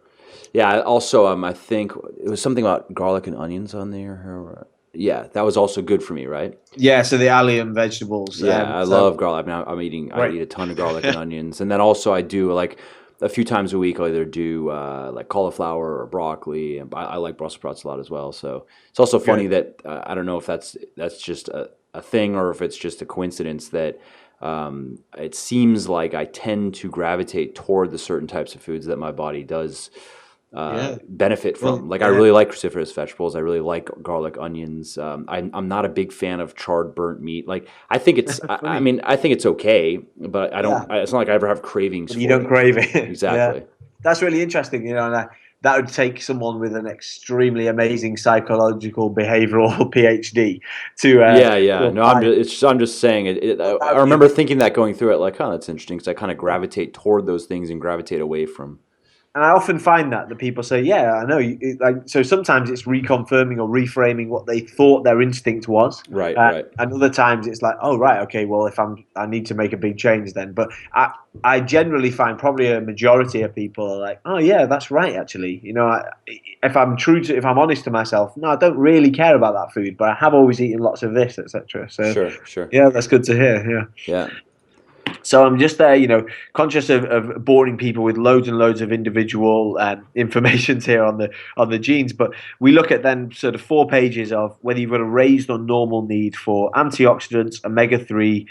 Yeah. Also, I think it was something about garlic and onions on there. Yeah, that was also good for me, right? Yeah, so the allium vegetables. Yeah, I love garlic. I mean, I eat a ton of garlic and onions, and then also I do like a few times a week. I'll either do like cauliflower or broccoli, and I like Brussels sprouts a lot as well. So it's also funny that I don't know if that's just a thing or if it's just a coincidence that it seems like I tend to gravitate toward the certain types of foods that my body does benefit from. I really like cruciferous vegetables. I really like garlic, onions. I'm not a big fan of charred burnt meat. Like I think it's, I mean, I think it's okay, but I don't. It's not like I ever have cravings. You don't crave it. Exactly. That's really interesting. And that would take someone with an extremely amazing psychological behavioral PhD to. No, I'm just saying. I remember thinking that going through it, like, oh, that's interesting, because I kind of gravitate toward those things and gravitate away from. And I often find that people say, "Yeah, I know." So sometimes it's reconfirming or reframing what they thought their instinct was. Right. And other times it's like, "Oh, right, okay. Well, I need to make a big change then." But I generally find probably a majority of people are like, "Oh, yeah, that's right. Actually, if I'm honest to myself, no, I don't really care about that food, but I have always eaten lots of this, etc." So sure. Yeah, that's good to hear. Yeah. So I'm just there, conscious of boring people with loads and loads of individual informations here on the genes. But we look at then sort of 4 pages of whether you've got a raised or normal need for antioxidants, omega-3,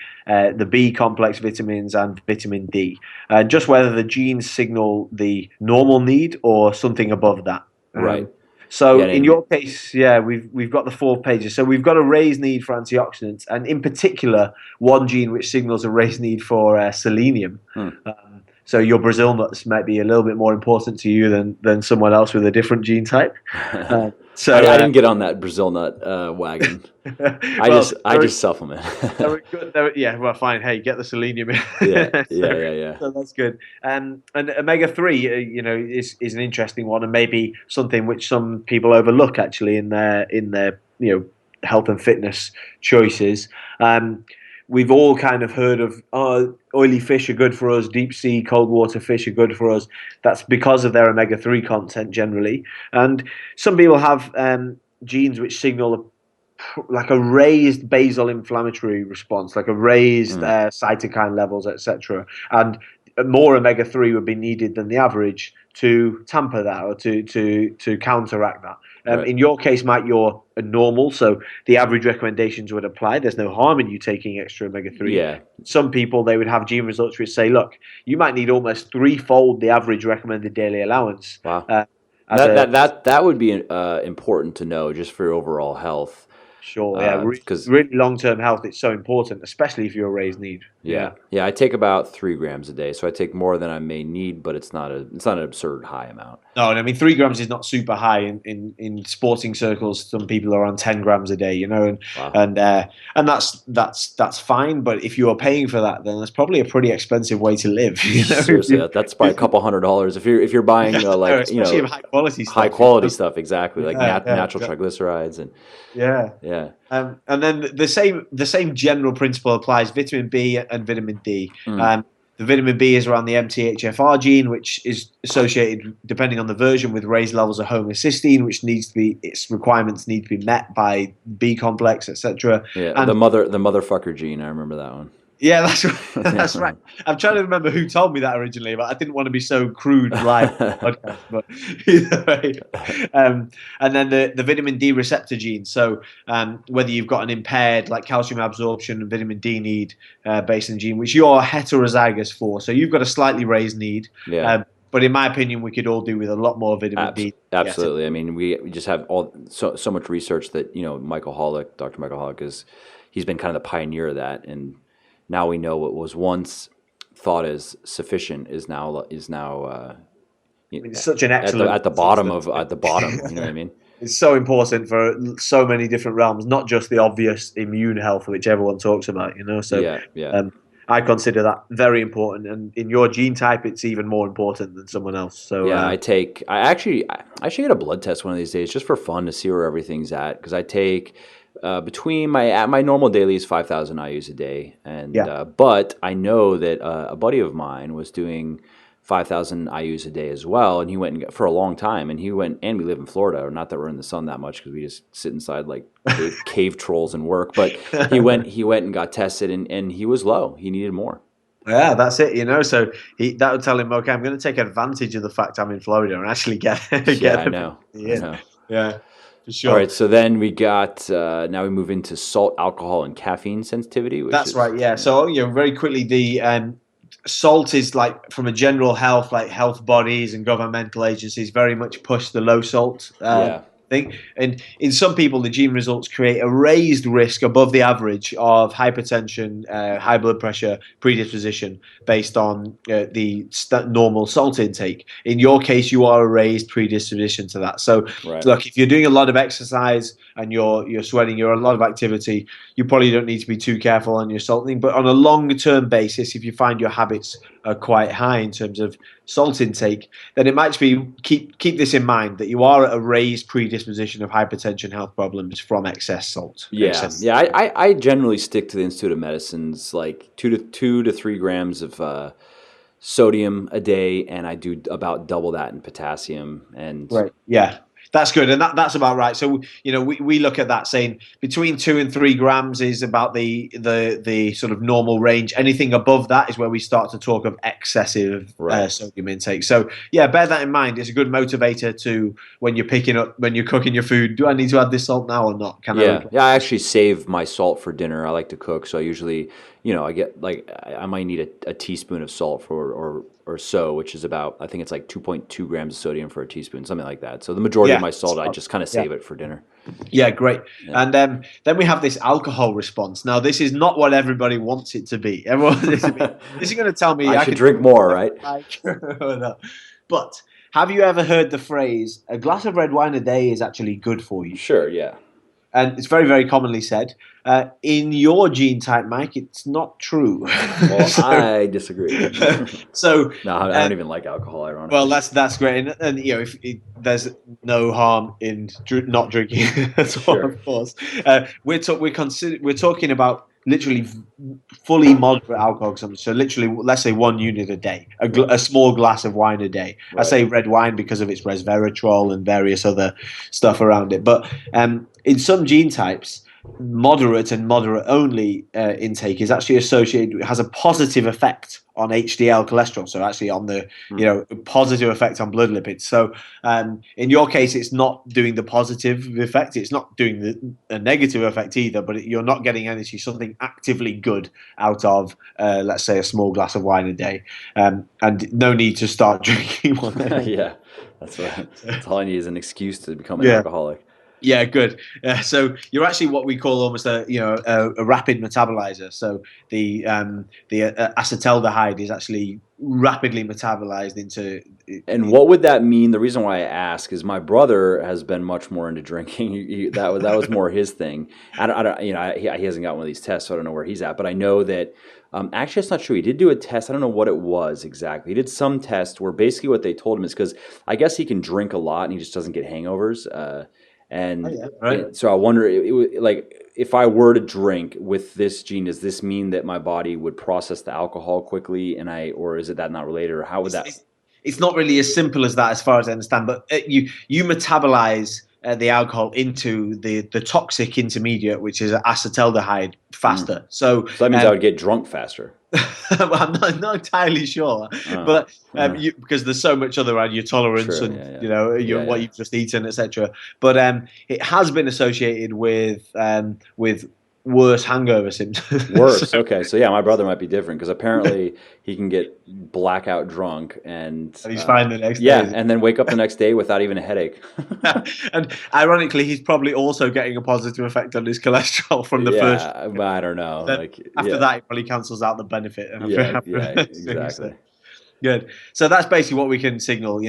the B complex vitamins, and vitamin D. Just whether the genes signal the normal need or something above that. Right. So in your case, we've got the 4 pages. So we've got a raised need for antioxidants, and in particular, one gene which signals a raised need for selenium. So your Brazil nuts might be a little bit more important to you than someone else with a different gene type. So I didn't get on that Brazil nut wagon. I just supplement. Well, fine. Hey, get the selenium in. Yeah. So that's good. And omega-3, is an interesting one, and maybe something which some people overlook actually in their health and fitness choices. We've all kind of heard of oily fish are good for us, deep sea cold water fish are good for us. That's because of their omega-3 content generally. And some people have genes which signal like a raised basal inflammatory response, like a raised cytokine levels, etc. And more omega-3 would be needed than the average to tamper that or to counteract that. Right. In your case, Mike, you're a normal, so the average recommendations would apply. There's no harm in you taking extra omega-3. Yeah. Some people, they would have gene results which say, look, you might need almost 3-fold the average recommended daily allowance. Wow. That would be important to know just for your overall health. Sure, because really long-term health, it's so important, especially if you're a raised need. Yeah. I take about 3 grams a day, so I take more than I may need, but it's not an absurd high amount. No, and I mean 3 grams is not super high in sporting circles. Some people are on 10 grams a day, you know, Wow. And that's fine. But if you are paying for that, then that's probably a pretty expensive way to live. You know? Seriously, that's probably a couple $100 if you're buying like especially high quality stuff, exactly, like natural triglycerides and yeah. And then the same general principle applies vitamin B and vitamin D. The vitamin B is around the MTHFR gene, which is associated, depending on the version, with raised levels of homocysteine, which its requirements need to be met by B complex, etc. Yeah, and the motherfucker gene. I remember that one. Yeah, that's right. That's right. I'm trying to remember who told me that originally, but I didn't want to be so crude live on the podcast. But either way, and then the vitamin D receptor gene. So whether you've got an impaired like calcium absorption and vitamin D need based on gene, which you're heterozygous for, so you've got a slightly raised need. Yeah. But in my opinion, we could all do with a lot more vitamin D. Absolutely. I mean, we just have so much research that Dr. Michael Hollick he's been kind of the pioneer of that, and now we know what was once thought as sufficient is now it's such an excellent at the bottom. You know what I mean? It's so important for so many different realms, not just the obvious immune health, which everyone talks about. You know, so I consider that very important, and in your gene type, it's even more important than someone else. So I should get a blood test one of these days just for fun to see where everything's at, because I take. Between my normal daily is 5,000 IUs a day, and but I know that a buddy of mine was doing 5,000 IUs a day as well, and he went and got, for a long time, and we live in Florida. Not that we're in the sun that much because we just sit inside like cave trolls and work. But he went and got tested, and he was low. He needed more. Yeah, that's it. You know, so that would tell him, okay, I'm going to take advantage of the fact I'm in Florida and actually get. I know. Yeah. For sure. All right, so then we got now we move into salt, alcohol, and caffeine sensitivity. That's right. Yeah. So very quickly, the salt is like from a general health bodies and governmental agencies very much push the low salt thing. And in some people, the gene results create a raised risk above the average of hypertension, high blood pressure, predisposition based on the normal salt intake. In your case, you are a raised predisposition to that. So look, if you're doing a lot of exercise and you're sweating, you're a lot of activity, you probably don't need to be too careful on your salt thing. But on a longer term basis, if you find your habits are quite high in terms of salt intake, then it might be keep this in mind that you are at a raised predisposition of hypertension health problems from excess salt. I generally stick to the Institute of Medicine's like 2 to 3 grams of sodium a day, and I do about double that in potassium. And that's good, and that's about right. So we look at that saying between 2 and 3 grams is about the sort of normal range. Anything above that is where we start to talk of excessive sodium intake. So bear that in mind. It's a good motivator to when you're cooking your food. Do I need to add this salt now or not? I actually save my salt for dinner. I like to cook, so I usually I get I might need a teaspoon of salt or so, which is about, I think it's like 2.2 grams of sodium for a teaspoon, something like that. So the majority of my salt, I just kind of save it for dinner. Yeah, great. Yeah. And then we have this alcohol response. Now, this is not what everybody wants it to be. Everyone this is going to tell me I should drink more, right? But have you ever heard the phrase, a glass of red wine a day is actually good for you? Sure, yeah. And it's very, very commonly said. In your gene type, Mike, it's not true. Well, I disagree. No, I don't even like alcohol, ironically. Well, that's great, and if there's no harm in not drinking at all, of course. We're talking about literally fully moderate alcohol consumption. So literally, let's say 1 unit a day, a small glass of wine a day. Right. I say red wine because of its resveratrol and various other stuff around it. But in some gene types, moderate and moderate only intake is actually associated, it has a positive effect on HDL cholesterol, so actually on the positive effect on blood lipids. So in your case, it's not doing the positive effect, it's not doing a negative effect either, but you're not getting something actively good out of let's say a small glass of wine a day, and no need to start drinking one. Yeah, that's right. That's all I need is an excuse to become an alcoholic. Yeah, good. So you're actually what we call almost a rapid metabolizer. So the acetaldehyde is actually rapidly metabolized into. And what would that mean? The reason why I ask is my brother has been much more into drinking. That was more his thing. I don't he hasn't got one of these tests, so I don't know where he's at. But I know that actually, it's not true. He did do a test. I don't know what it was exactly. He did some test where basically what they told him is because I guess he can drink a lot and he just doesn't get hangovers. And Oh, yeah, right. so I wonder, like, if I were to drink with this gene, does this mean that my body would process the alcohol quickly, or is it that not related, or how would that? It's not really as simple as that, as far as I understand. But you metabolize the alcohol into the toxic intermediate, which is acetaldehyde, faster. So that means I would get drunk faster. well, I'm not entirely sure, but because there's so much other around your tolerance Sure, and what you've just eaten, etc. But it has been associated with worse hangover symptoms. Worse. Okay. So yeah, my brother might be different because apparently he can get blackout drunk and he's fine the next day. Yeah, and then wake up the next day without even a headache. And ironically, he's probably also getting a positive effect on his cholesterol from the first. But I don't know. After that, it probably cancels out the benefit. Exactly. Good. So that's basically what we can signal.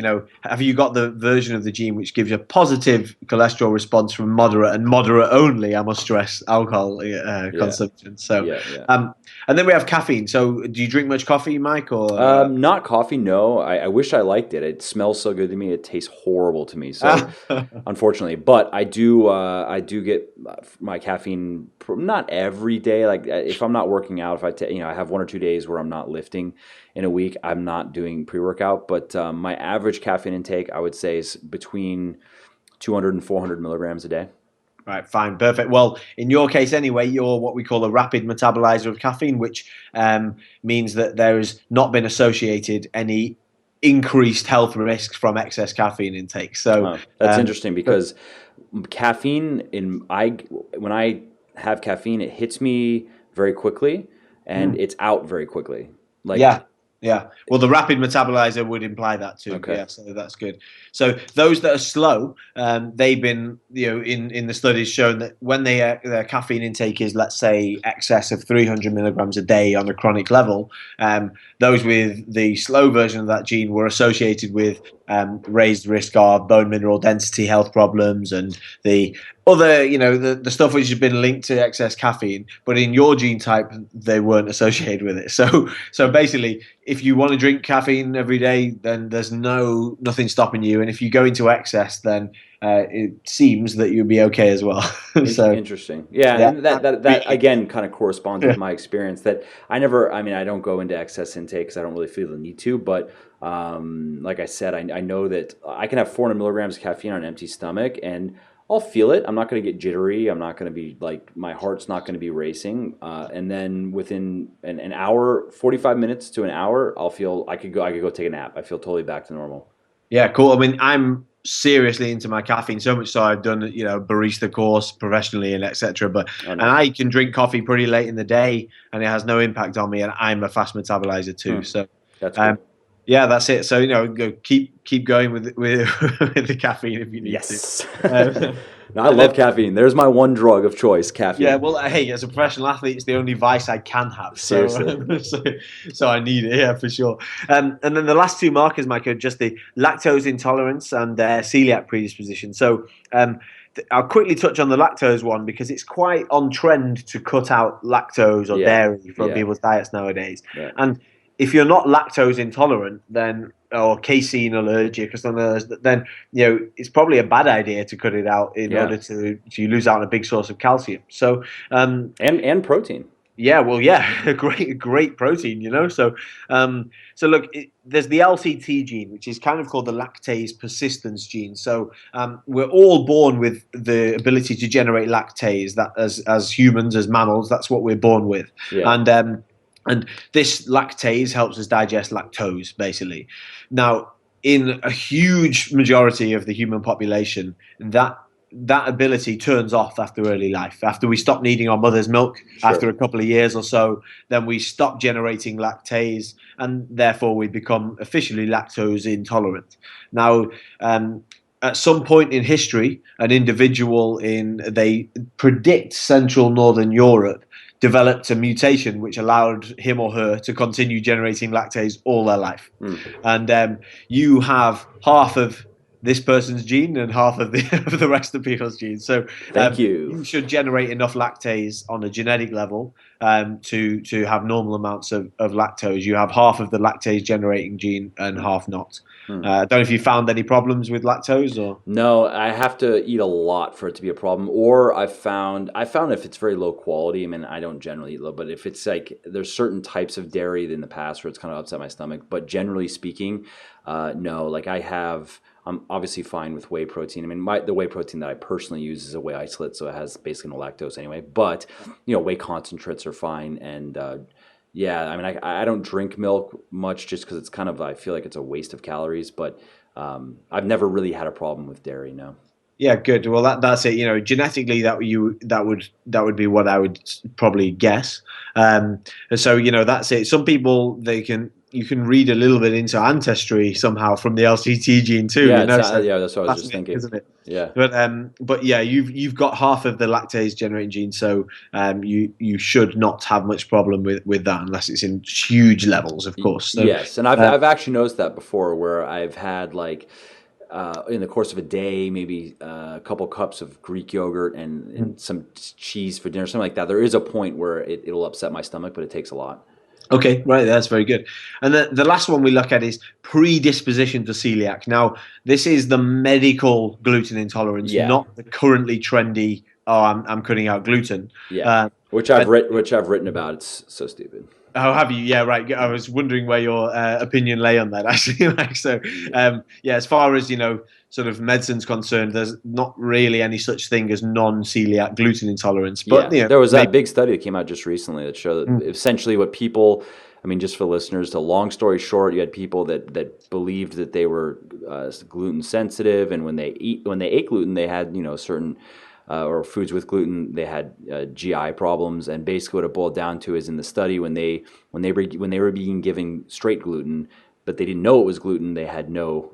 Have you got the version of the gene which gives a positive cholesterol response from moderate and moderate only, I must stress, alcohol consumption. So, and then we have caffeine. So, do you drink much coffee, Mike? Or not coffee? No. I wish I liked it. It smells so good to me. It tastes horrible to me. So, unfortunately, but I do get my caffeine not every day. Like if I'm not working out, if I have 1 or 2 days where I'm not lifting in a week, I'm not doing pre-workout, but my average caffeine intake, I would say, is between 200 and 400 milligrams a day. Right, fine, perfect. Well, in your case anyway, you're what we call a rapid metabolizer of caffeine, which means that there has not been associated any increased health risks from excess caffeine intake. So that's interesting because caffeine, when I have caffeine, it hits me very quickly and it's out very quickly. Yeah. Well, the rapid metabolizer would imply that too. Okay. Yeah, so that's good. So those that are slow, they've been, in the studies shown that when their caffeine intake is, let's say, excess of 300 milligrams a day on a chronic level, those with the slow version of that gene were associated with raised risk of bone mineral density health problems and the other, the stuff which has been linked to excess caffeine, but in your gene type, they weren't associated with it. So basically, if you want to drink caffeine every day, then there's nothing stopping you. And if you go into excess, then it seems that you'll be okay as well. So interesting. Yeah, and that again kind of corresponds with my experience that I don't go into excess intake because I don't really feel the need to, but like I said, I know that I can have 400 milligrams of caffeine on an empty stomach and I'll feel it. I'm not going to get jittery. I'm not going to be my heart's not going to be racing. And then within an hour, 45 minutes to an hour, I could go take a nap. I feel totally back to normal. Yeah, cool. I mean, I'm seriously into my caffeine, so much so I've done barista course professionally and etc. But and I can drink coffee pretty late in the day and it has no impact on me, and I'm a fast metabolizer too. So that's cool. Yeah, that's it. So keep going with the caffeine if you need to. No, I love caffeine. There's my one drug of choice, caffeine. Yeah, well, hey, as a professional athlete, it's the only vice I can have. Seriously. So I need it, yeah, for sure. And then the last two markers, Mike, are just the lactose intolerance and celiac predisposition. So I'll quickly touch on the lactose one because it's quite on trend to cut out lactose or dairy from people's diets nowadays. Yeah. And if you're not lactose intolerant, then or casein allergic or something like that, then it's probably a bad idea to cut it out in order to lose out on a big source of calcium. So and protein. Yeah, well, yeah, great protein. So look, there's the LCT gene, which is kind of called the lactase persistence gene. So we're all born with the ability to generate lactase. That as humans, as mammals, that's what we're born with. Yeah. And this lactase helps us digest lactose, basically. Now, in a huge majority of the human population, that ability turns off after early life. After we stop needing our mother's milk, after a couple of years or so, then we stop generating lactase, and therefore we become officially lactose intolerant. Now, at some point in history, an individual they predict Central Northern Europe developed a mutation which allowed him or her to continue generating lactase all their life. And you have half of this person's gene and half of the rest of people's genes. So Thank you. you should generate enough lactase on a genetic level to have normal amounts of lactose. You have half of the lactase generating gene and half not. I don't know if you found any problems with lactose or. No, I have to eat a lot for it to be a problem. Or I found if it's very low quality, I mean, I don't generally eat low, but if it's like there's certain types of dairy in the past where it's kind of upset my stomach. But generally speaking, no. Like I'm obviously fine with whey protein. I mean, the whey protein that I personally use is a whey isolate, so it has basically no lactose anyway. But whey concentrates are fine, and yeah, I mean, I don't drink milk much just because it's kind of, I feel like it's a waste of calories. But I've never really had a problem with dairy. No. Yeah, good. Well, that's it. Genetically, that would be what I would probably guess. And so that's it. Some people you can read a little bit into ancestry somehow from the LCT gene too. Yeah, so yeah, that's what I was just thinking, isn't it? Yeah. But yeah, you've got half of the lactase generating gene, so you should not have much problem with that unless it's in huge levels, of course. So, yes, and I've actually noticed that before, where I've had like. In the course of a day, maybe a couple cups of Greek yogurt and some cheese for dinner, something like that. There is a point where it'll upset my stomach, but it takes a lot. Okay, right, that's very good. And the last one we look at is predisposition to celiac. Now, this is the medical gluten intolerance, not the currently trendy, I'm cutting out gluten. Yeah, which I've written about. It's so stupid. Oh, have you? Yeah, right. I was wondering where your opinion lay on that, actually. As far as sort of medicine's concerned, there's not really any such thing as non-celiac gluten intolerance. But there was that big study that came out just recently that showed that essentially what people, I mean, just for listeners, to long story short, you had people that believed that they were gluten sensitive, and when they ate gluten, they had certain or foods with gluten, they had GI problems. And basically what it boiled down to is in the study, when they were being given straight gluten, but they didn't know it was gluten, they had no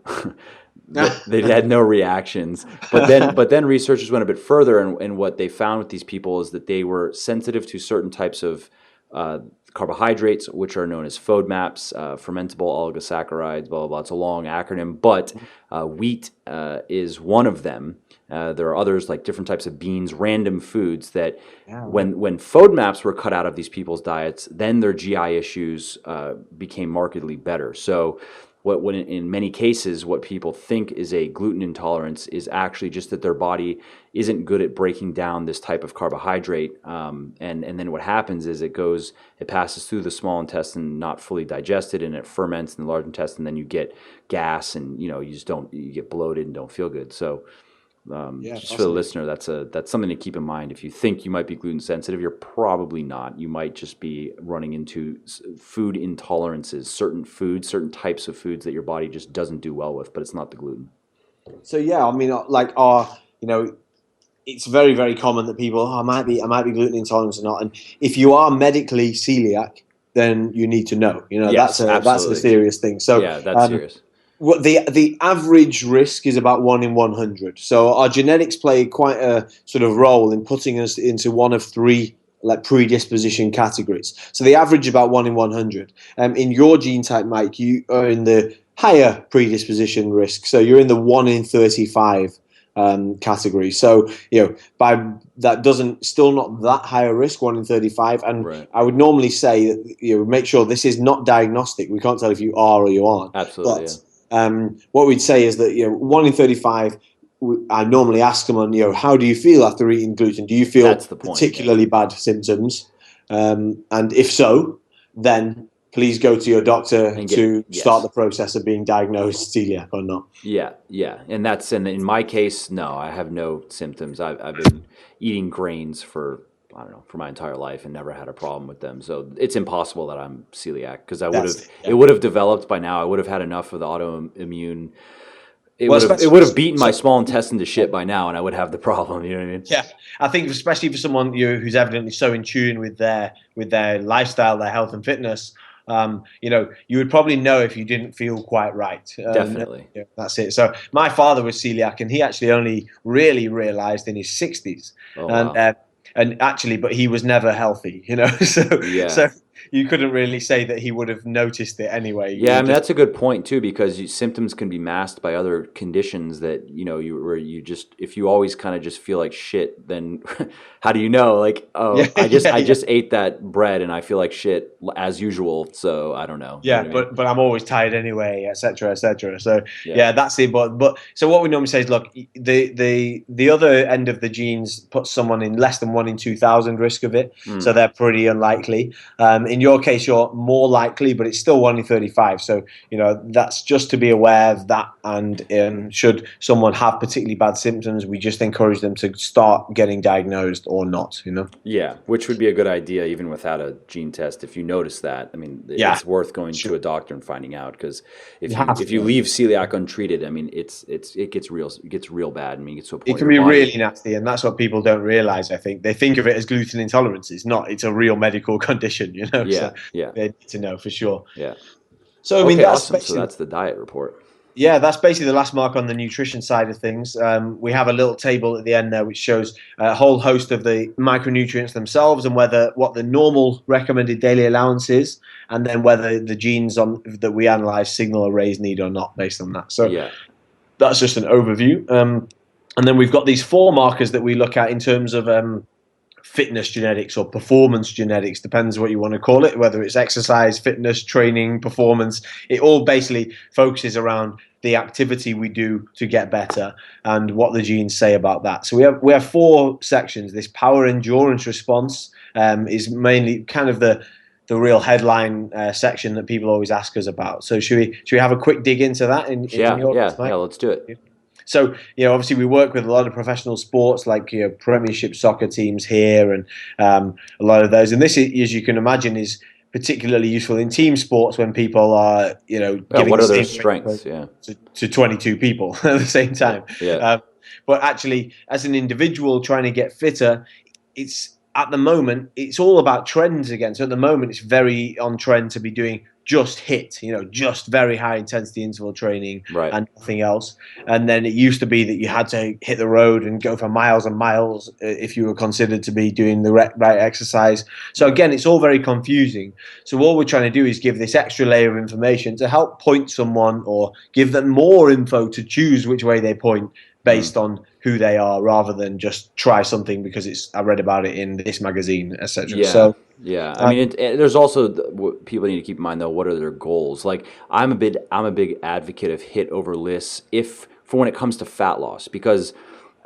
they had no reactions. But then researchers went a bit further, and what they found with these people is that they were sensitive to certain types of carbohydrates, which are known as FODMAPs, fermentable oligosaccharides, blah, blah, blah. It's a long acronym, but wheat is one of them. There are others like different types of beans, random foods that when FODMAPs were cut out of these people's diets, then their GI issues became markedly better. So when in many cases, what people think is a gluten intolerance is actually just that their body isn't good at breaking down this type of carbohydrate. And then what happens is it passes through the small intestine, not fully digested, and it ferments in the large intestine. Then you get gas, and you get bloated and don't feel good. So just for the listener, that's something to keep in mind. If you think you might be gluten sensitive, you're probably not. You might just be running into food intolerances, certain types of foods that your body just doesn't do well with, but it's not the gluten. So I mean, it's very, very common that people, I might be gluten intolerant or not. And if you are medically celiac, then you need to know. Yes, that's a serious thing. So yeah, that's serious. What the average risk is about 1 in 100. So our genetics play quite a sort of role in putting us into one of three predisposition categories. So the average is about 1 in 100. In your gene type, Mike, you are in the higher predisposition risk. So you're in the 1 in 35 category. So by that still not that high a risk, 1 in 35. And right. I would normally say that make sure this is not diagnostic. We can't tell if you are or you aren't. Absolutely. But, what we'd say is that 1 in 35. I normally ask someone, how do you feel after eating gluten? Do you feel particularly bad symptoms? And if so, then please go to your doctor to start the process of being diagnosed celiac or not. Yeah, and in my case, no, I have no symptoms. I've been eating grains for my entire life and never had a problem with them. So it's impossible that I'm celiac, because it would have developed by now. I would have had enough of the autoimmune. It would have beaten my small intestine to shit by now, and I would have the problem. You know what I mean? Yeah, I think especially for someone who's evidently so in tune with their lifestyle, their health and fitness, you would probably know if you didn't feel quite right. Definitely. That's it. So my father was celiac, and he actually only really realized in his 60s. Oh, And wow. and actually, but he was never healthy, so Yeah. you couldn't really say that he would have noticed it anyway. Yeah, He I mean just that's a good point too, because symptoms can be masked by other conditions that where you just, if you always kind of just feel like shit, then how do you know? Like, yeah, oh, yeah, I yeah. just ate that bread and I feel like shit as usual, so I don't know. You know Yeah, what I mean? but I'm always tired anyway, etc., etc. So Yeah. yeah, that's it. But so what we normally say is, look, the other end of the genes puts someone in less than 1 in 2,000 risk of it, so Mm. they're pretty unlikely. In your case, you're more likely, but it's still 1 in 35. So that's just to be aware of that. And should someone have particularly bad symptoms, we just encourage them to start getting diagnosed or not. Yeah, which would be a good idea even without a gene test. If you notice that, I mean, Yeah, it's worth going sure. to a doctor and finding out, because You have if you to. leave celiac untreated, I mean, it gets real bad. I mean, it gets to a It point can your be body. really nasty, and that's what people don't realize. I think they think of it as gluten intolerance. It's not. It's a real medical condition. So Yeah, yeah, they need to know for sure. yeah. So I mean, Okay, that's awesome. So basically that's the diet report. yeah, that's basically the last mark on the nutrition side of things. We have a little table at the end there which shows a whole host of the micronutrients themselves and what the normal recommended daily allowance is, and then whether the genes that we analyze signal a raised need or not based on that. So Yeah, that's just an overview. And then we've got these 4 markers that we look at in terms of fitness genetics or performance genetics, depends what you want to call it, whether it's exercise, fitness, training, performance. It all basically focuses around the activity we do to get better and what the genes say about that. So we have 4 sections. This power endurance response is mainly kind of the real headline section that people always ask us about. So should we have a quick dig into that in yeah, your yeah, Mike? yeah. Let's do it. So, obviously we work with a lot of professional sports like, Premiership soccer teams here and a lot of those. And this, as you can imagine, is particularly useful in team sports when people are, Yeah, giving what the are their same weight strengths? Yeah, to 22 people at the same yeah, time. yeah. But actually, as an individual trying to get fitter, it's at the moment, it's all about trends again. So at the moment, it's very on trend to be doing just HIIT, just very high intensity interval training Right. and nothing else. And then it used to be that you had to hit the road and go for miles and miles if you were considered to be doing the right exercise. So Right. again, it's all very confusing. So what we're trying to do is give this extra layer of information to help point someone or give them more info to choose which way they point Mm. based on who they are, rather than just try something because I read about it in this magazine, etc. Yeah, So yeah. I mean, there's also what people need to keep in mind though. What are their goals? Like, I'm a big advocate of hit over lists if for when it comes to fat loss, because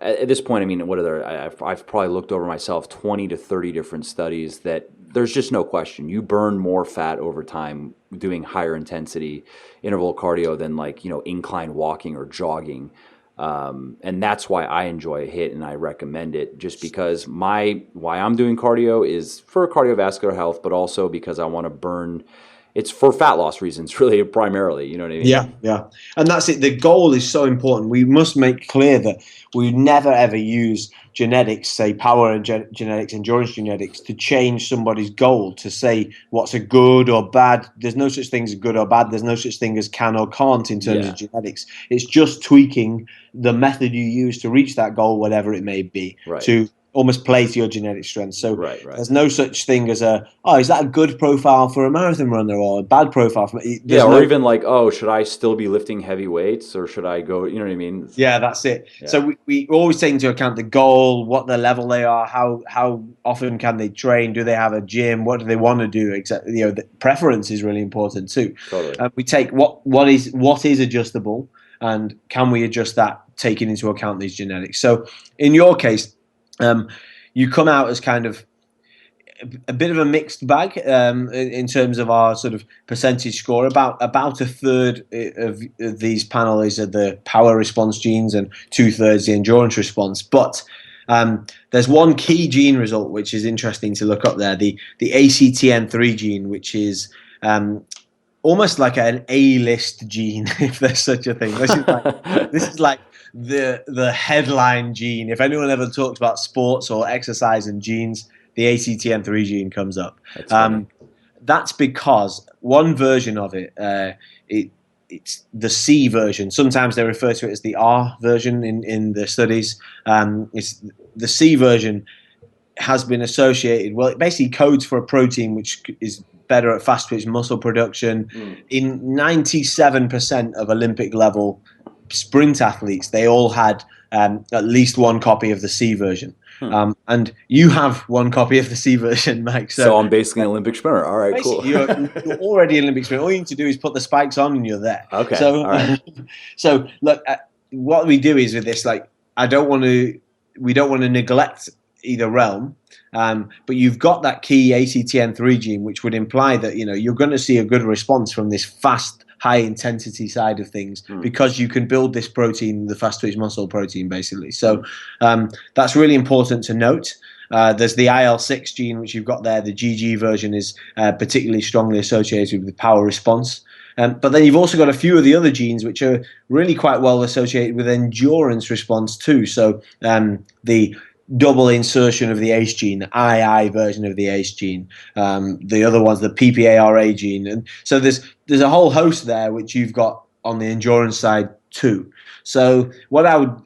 at this point, I mean, what are there? I've probably looked over myself 20 to 30 different studies that there's just no question you burn more fat over time doing higher intensity interval cardio than like incline walking or jogging. And that's why I enjoy HIIT and I recommend it, just because why I'm doing cardio is for cardiovascular health, but also because I want to burn. It's for fat loss reasons, really, primarily. You know what I mean? yeah, yeah, and that's it. The goal is so important. We must make clear that we never ever use genetics, say power and genetics, endurance genetics, to change somebody's goal, to say what's a good or bad. There's no such thing as good or bad. There's no such thing as can or can't in terms of Yeah. genetics. It's just tweaking the method you use to reach that goal, whatever it may be, Right. to almost play to your genetic strengths. So Right. Right. there's no such thing as is that a good profile for a marathon runner or a bad profile for Yeah, there's or no. even like, oh, should I still be lifting heavy weights or should I go? You know what I mean? Yeah, that's it. Yeah. So we always take into account the goal, what the level they are, how often can they train, do they have a gym, what do they want to do, exactly. The preference is really important too. Totally. We take what is adjustable, and can we adjust that, taking into account these genetics. So in your case, you come out as kind of a bit of a mixed bag in terms of our sort of percentage score. About a third of these panel is the power response genes, and 2/3 the endurance response. But there's one key gene result which is interesting to look up there: the ACTN3 gene, which is almost like an A-list gene, if there's such a thing. This is like the headline gene. If anyone ever talks about sports or exercise and genes, the ACTN3 gene comes up. That's funny. that's because one version of it, it's the C version. Sometimes they refer to it as the R version in the studies. It's the C version has been associated. Well, it basically codes for a protein which is better at fast twitch muscle production. In 97% of Olympic level sprint athletes, they all had at least one copy of the C version. And you have one copy of the C version, Mike. So I'm basically an Olympic sprinter. All right, cool. You're already an Olympic sprinter. All you need to do is put the spikes on and you're there. Okay. So, all right. So look, what we do is with this, like, we don't want to neglect either realm, but you've got that key ACTN3 gene, which would imply that you're going to see a good response from this fast, high intensity side of things because you can build this protein, the fast twitch muscle protein, basically. So that's really important to note. There's the IL-6 gene, which you've got there. The GG version is particularly strongly associated with power response. But then you've also got a few of the other genes which are really quite well associated with endurance response too. So the double insertion of the ACE gene, the II version of the ACE gene, the other one's the PPARA gene, and so there's a whole host there which you've got on the endurance side too. So what I would,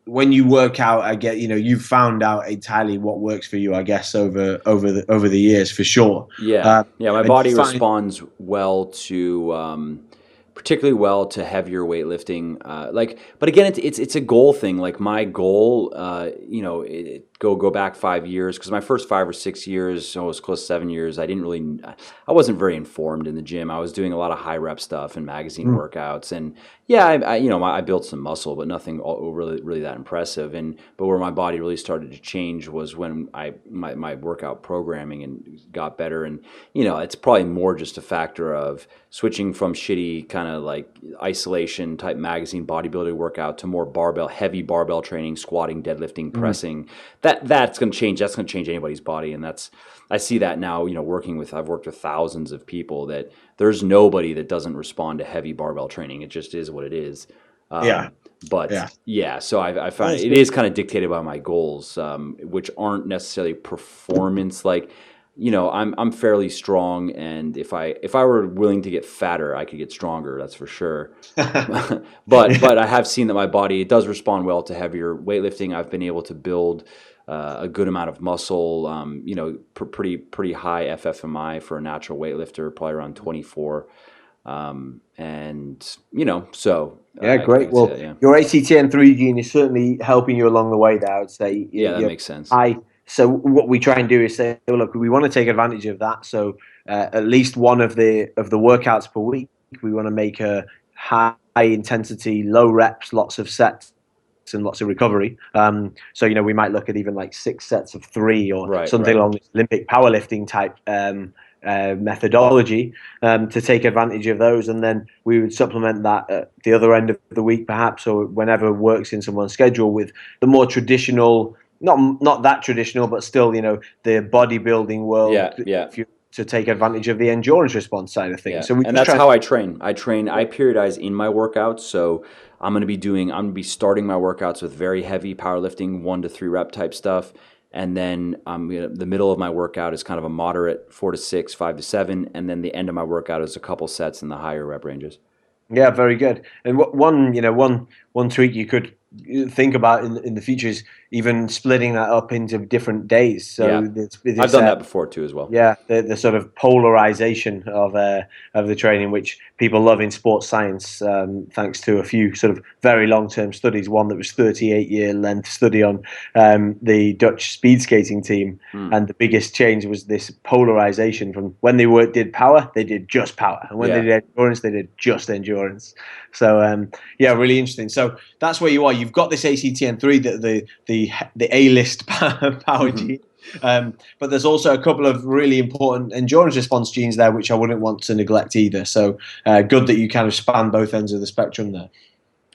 when you work out, I get, you've found out entirely what works for you, I guess, over the years for sure. Yeah, my body responds well to. Particularly well to heavier weightlifting, but again, it's a goal thing. Like my goal, go back 5 years, because my first 5 or 6 years, it was close to 7 years. I wasn't very informed in the gym. I was doing a lot of high rep stuff and magazine workouts, and I built some muscle, but nothing really that impressive. But where my body really started to change was when my workout programming and got better, and it's probably more just a factor of switching from shitty kind of like isolation type magazine bodybuilding workout to more heavy barbell training, squatting, deadlifting, pressing. That's going to change. That's going to change anybody's body, and I see that now. I've worked with thousands of people that there's nobody that doesn't respond to heavy barbell training. It just is what it is. So I find it is kind of dictated by my goals, which aren't necessarily performance like. I'm fairly strong, and if I were willing to get fatter, I could get stronger. That's for sure. but I have seen that my body, it does respond well to heavier weightlifting. I've been able to build a good amount of muscle. Pretty high FFMI for a natural weightlifter, probably around 24. Great. Well, your ACTN3 gene is certainly helping you along the way there, I would say. That makes sense. So what we try and do is say, look, we want to take advantage of that. So at least one of the workouts per week, we want to make a high intensity, low reps, lots of sets, and lots of recovery. So we might look at even like 6 sets of 3 or something along this Olympic powerlifting type methodology to take advantage of those, and then we would supplement that at the other end of the week, perhaps, or whenever works in someone's schedule, with the more traditional. Not that traditional, but still, the bodybuilding world. To take advantage of the endurance response side of things. So that's how I train. I periodize in my workouts. So I'm going to be starting my workouts with very heavy powerlifting, 1 to 3 rep type stuff. And then the middle of my workout is kind of a moderate 4 to 6, 5 to 7. And then the end of my workout is a couple sets in the higher rep ranges. Yeah, very good. And one tweak you could think about in the future is even splitting that up into different days. So I've done that before too as well. Yeah, the sort of polarization of the training, which people love in sports science, thanks to a few sort of very long-term studies. One that was 38-year length study on the Dutch speed skating team, and the biggest change was this polarization from when they did power, they did just power, and when they did endurance, they did just endurance. So really interesting. So that's where you are. You've got this ACTN3, the A-list power gene, but there's also a couple of really important endurance response genes there, which I wouldn't want to neglect either. So good that you kind of span both ends of the spectrum there.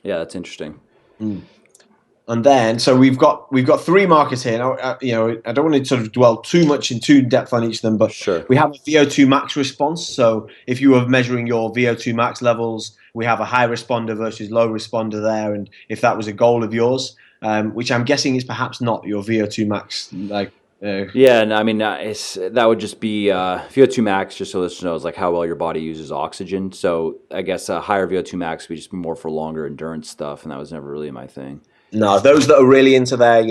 Yeah, that's interesting. And then, so we've got 3 markers here. Now, I don't want to sort of dwell too much in too depth on each of them, but sure. We have a VO2 max response. So if you were measuring your VO2 max levels, we have a high responder versus low responder there. And if that was a goal of yours, which I'm guessing is perhaps not your VO2 max, like Yeah, and I mean, that would just be VO2 max, just so listeners know, is like how well your body uses oxygen. So I guess a higher VO2 max would just be more for longer endurance stuff, and that was never really my thing. No, those that are really into their,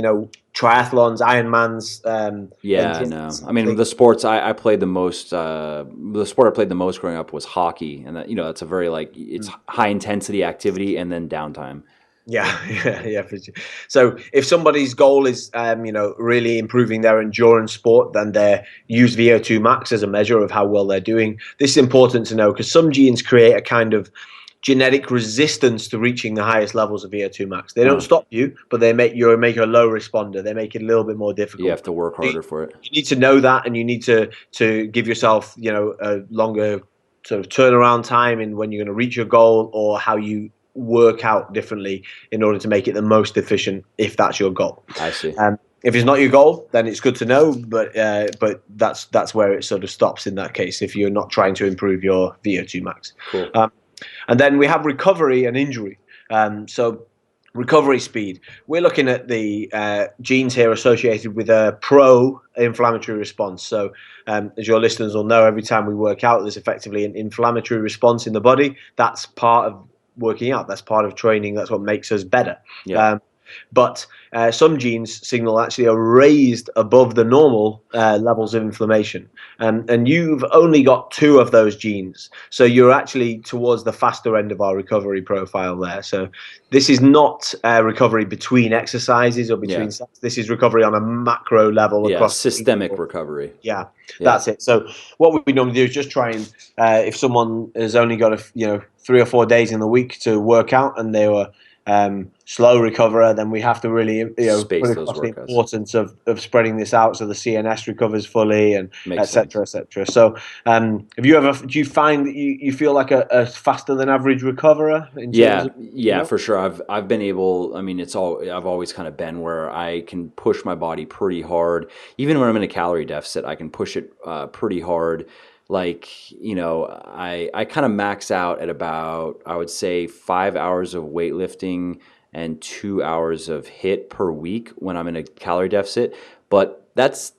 triathlons, Ironmans, Yeah, no. I mean, the sports I played the most, the sport I played the most growing up was hockey, and that that's a very it's high intensity activity and then downtime. Yeah, yeah, for sure. So if somebody's goal is, really improving their endurance sport, then they use VO2 max as a measure of how well they're doing. This is important to know because some genes create a kind of genetic resistance to reaching the highest levels of VO2 max. They don't stop you, but they make you a low responder. They make it a little bit more difficult. You have to work harder for it. You need to know that, and you need to give yourself, a longer sort of turnaround time in when you're going to reach your goal, or how you work out differently in order to make it the most efficient, if that's your goal. I see. If it's not your goal, then it's good to know, but that's where it sort of stops in that case, if you're not trying to improve your VO2 max. Cool. And then we have recovery and injury. So recovery speed. We're looking at the genes here associated with a pro-inflammatory response. So as your listeners will know, every time we work out, there's effectively an inflammatory response in the body. That's part of working out. That's part of training. That's what makes us better. Yeah. But some genes signal actually are raised above the normal levels of inflammation. And you've only got 2 of those genes. So you're actually towards the faster end of our recovery profile there. So this is not recovery between exercises or between sets. This is recovery on a macro level across systemic recovery. Yeah, that's it. So what we normally do is just try and if someone has only got 3 or 4 days in the week to work out and they were slow recoverer, then we have to really space put those across the workouts. importance of spreading this out so the CNS recovers fully, and etc. So do you find that you feel like a faster than average recoverer in terms of, for sure. I've been able, I mean, I've always kind of been where I can push my body pretty hard. Even when I'm in a calorie deficit, I can push it pretty hard. Like, I kind of max out at about, I would say, 5 hours of weightlifting and 2 hours of HIIT per week when I'm in a calorie deficit. But that's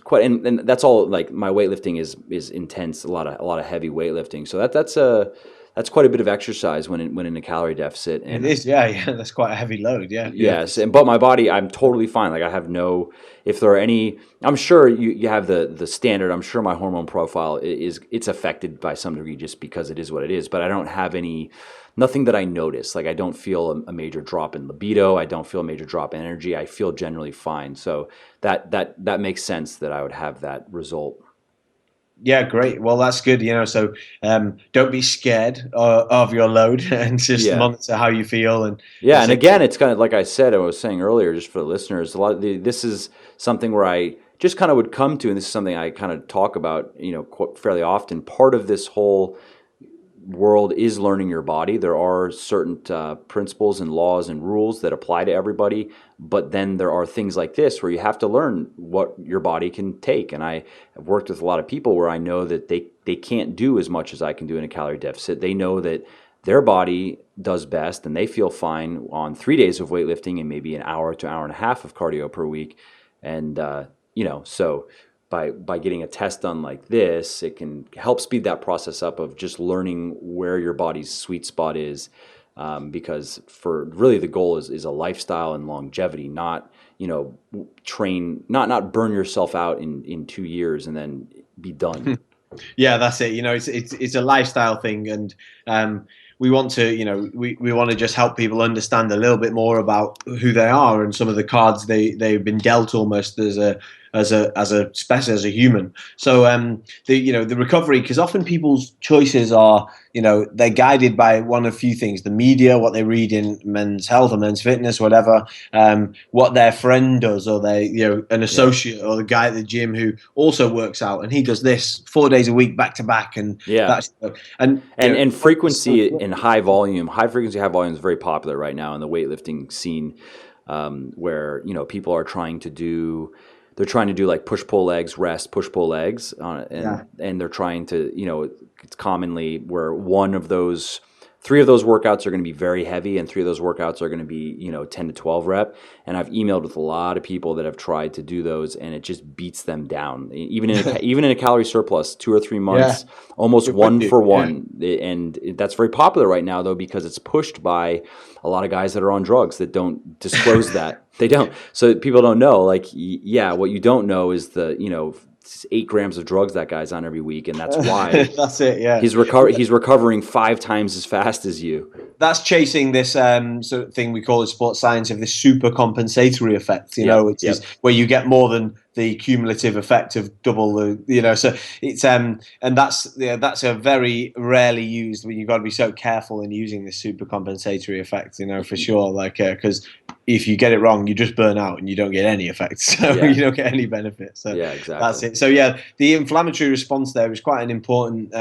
quite, and that's all, like, my weightlifting is intense, a lot of heavy weightlifting. So that's quite a bit of exercise when in a calorie deficit. And it is, yeah, that's quite a heavy load, yeah. Yes, but my body, I'm totally fine. Like, I have if there are any, I'm sure you have the standard. I'm sure my hormone profile it's affected by some degree just because it is what it is. But I don't have nothing that I notice. Like, I don't feel a major drop in libido. I don't feel a major drop in energy. I feel generally fine. So that makes sense that I would have that result. Yeah, great. Well, that's good. So don't be scared of your load, and just monitor how you feel. And again, it's kind of like I was saying earlier, just for the listeners, this is something where I just kind of would come to, and this is something I kind of talk about, fairly often. Part of this whole world is learning your body. There are certain principles and laws and rules that apply to everybody, but then there are things like this where you have to learn what your body can take. And I have worked with a lot of people where I know that they can't do as much as I can do in a calorie deficit. They know that their body does best and they feel fine on 3 days of weightlifting and maybe an hour to hour and a half of cardio per week. And so by getting a test done like this, it can help speed that process up of just learning where your body's sweet spot is, because for really the goal is a lifestyle and longevity, not train, not burn yourself out in 2 years and then be done. Yeah, that's it. It's a lifestyle thing, and we want to we want to just help people understand a little bit more about who they are and some of the cards they've been dealt almost as a species, as a human. So the recovery, because often people's choices are they're guided by one of a few things: the media, what they read in Men's Health or Men's Fitness, whatever, what their friend does, or an associate or the guy at the gym who also works out and he does this 4 days a week back to back, and and frequency and high frequency high volume is very popular right now in the weightlifting scene, where people are trying to do. They're trying to do like push-pull legs, rest, push-pull legs, and they're trying to, it's commonly where one of those 3 of those workouts are going to be very heavy, and 3 of those workouts are going to be, 10 to 12 rep. And I've emailed with a lot of people that have tried to do those, and it just beats them down. Even in a calorie surplus, 2 or 3 months, almost Good one with for you, one. And that's very popular right now, though, because it's pushed by a lot of guys that are on drugs that don't disclose that. They don't. So people don't know. Like, what you don't know is the, 8 grams of drugs that guy's on every week, and that's why That's it. Yeah, he's recovering 5 times as fast as you. That's chasing this sort of thing we call in sports science of this super compensatory effect, which is where you get more than the cumulative effect of double the, so it's and that's a very rarely used. You've got to be so careful in using this super compensatory effect, for sure. Like, because if you get it wrong, you just burn out and you don't get any effects, so you don't get any benefit. So exactly. That's it. So the inflammatory response there is quite an important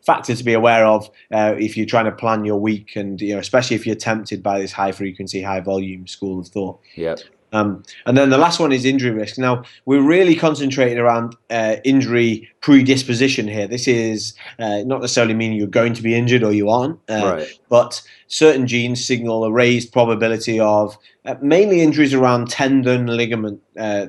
factor to be aware of if you're trying to plan your week, and especially if you're tempted by this high frequency, high volume school of thought. Yep. And then the last one is injury risk. Now, we're really concentrating around injury predisposition here. This is not necessarily meaning you're going to be injured or you aren't, but certain genes signal a raised probability of mainly injuries around tendon, ligament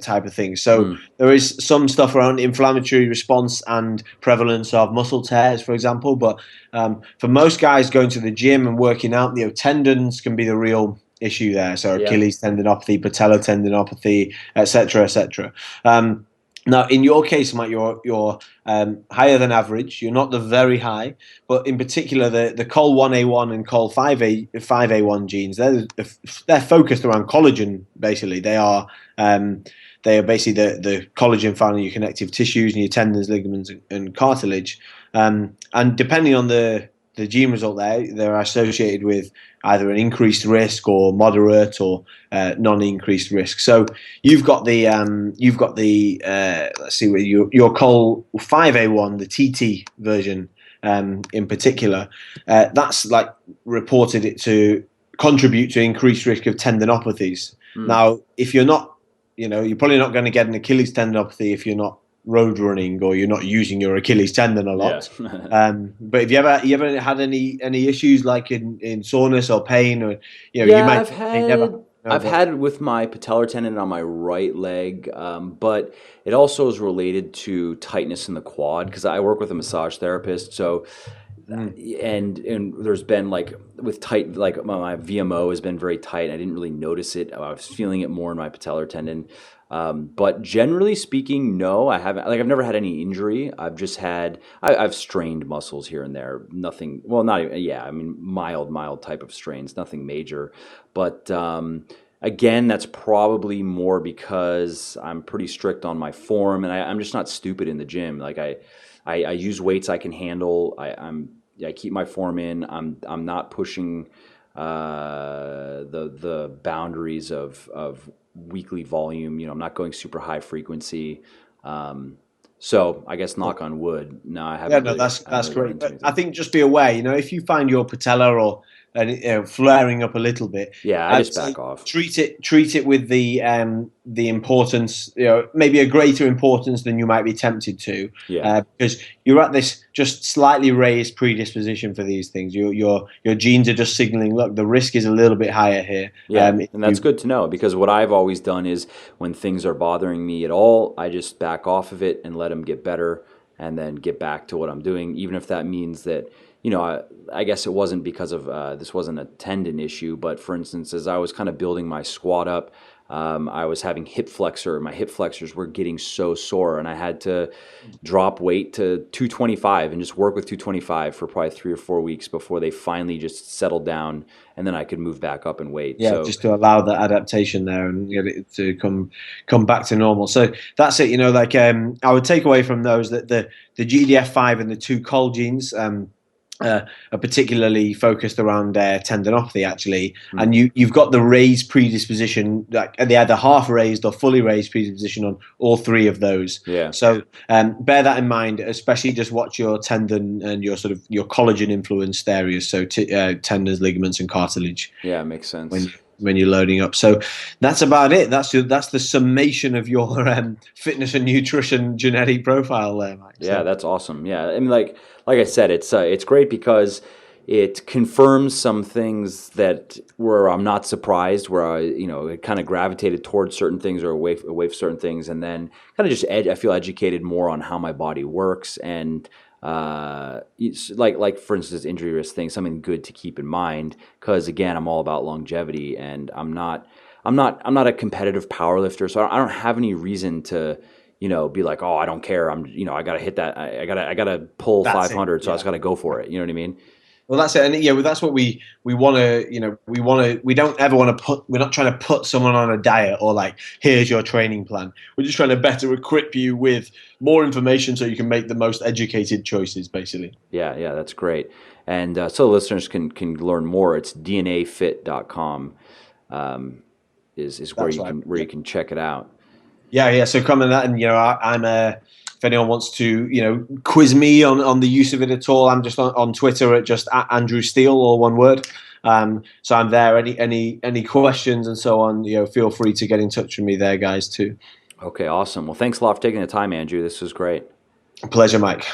type of things. So there is some stuff around inflammatory response and prevalence of muscle tears, for example. But for most guys going to the gym and working out, tendons can be the real issue there. So Achilles tendinopathy, patellar tendinopathy, etc., etc. Now, in your case, Mike, you're higher than average. You're not the very high, but in particular, the COL1A1 and COL5A1 genes, they're focused around collagen. Basically, they are basically the collagen found in your connective tissues and your tendons, ligaments, and cartilage. And depending on the gene result they're associated with either an increased risk or moderate or non-increased risk. So you've got the let's see, your COL5A1, the TT version in particular, that's like reported it to contribute to increased risk of tendinopathies. Now, if you're not, you're probably not going to get an Achilles tendinopathy if you're not road running or you're not using your Achilles tendon a lot. But have you ever had any issues like in soreness or pain, or you might I've had it with my patellar tendon on my right leg, but it also is related to tightness in the quad because I work with a massage therapist. So and there's been like with tight, like my VMO has been very tight. I didn't really notice it. I was feeling it more in my patellar tendon. But generally speaking, no, I haven't. Like, I've never had any injury. I've just had, I've strained muscles here and there. Nothing, well, not even, I mean, mild type of strains, nothing major. But again, that's probably more because I'm pretty strict on my form, and I'm just not stupid in the gym. Like I use weights I can handle. I keep my form in. I'm not pushing the boundaries of weekly volume. I'm not going super high frequency. So I guess knock on wood. No, I haven't. Yeah, no, that's great. But I think just be aware. if you find your patella or flaring up a little bit, I just back off. Treat it with the importance, maybe a greater importance than you might be tempted to, because you're at this just slightly raised predisposition for these things. Your genes are just signaling, look, the risk is a little bit higher here. And that's good to know, because what I've always done is when things are bothering me at all, I just back off of it and let them get better, and then get back to what I'm doing, even if that means that. I guess it wasn't because of this wasn't a tendon issue, but for instance, as I was kind of building my squat up, I was having my hip flexors were getting so sore, and I had to drop weight to 225 and just work with 225 for probably 3 or 4 weeks before they finally just settled down, and then I could move back up in weight. Yeah, so, just to allow that adaptation there and get it to come back to normal. So that's it. I would take away from those that the GDF5 and the 2 COL genes are particularly focused around tendinopathy, actually, and you've got the raised predisposition, like they're either half raised or fully raised predisposition on all 3 of those. So bear that in mind, especially just watch your tendon and your sort of your collagen influenced areas, so tendons, ligaments, and cartilage. Yeah, makes sense. When you're loading up. So that's about it. That's the summation of your fitness and nutrition genetic profile there, Mike. Yeah, that's awesome. Yeah, I mean, like I said, it's great because it confirms some things that where I'm not surprised, where I kind of gravitated towards certain things or away from certain things, and then kind of just I feel educated more on how my body works, and like for instance, injury risk thing, something good to keep in mind, because again, I'm all about longevity, and I'm not a competitive power lifter, so I don't have any reason to be like, oh, I don't care. I got to hit that. I got to pull 500, so I just got to go for it. You know what I mean? Well, that's it, and yeah, well, that's what we want to, we don't ever want to we're not trying to put someone on a diet or like, here's your training plan. We're just trying to better equip you with more information so you can make the most educated choices, basically. Yeah, that's great. And so listeners can learn more. It's DNAFit.com is where you can check it out. Yeah. So come on that, and I'm if anyone wants to quiz me on the use of it at all, I'm just on Twitter at just at Andrew Steele, all one word. So I'm there. Any questions and so on, feel free to get in touch with me there, guys, too. Okay, awesome. Well, thanks a lot for taking the time, Andrew. This was great. Pleasure, Mike.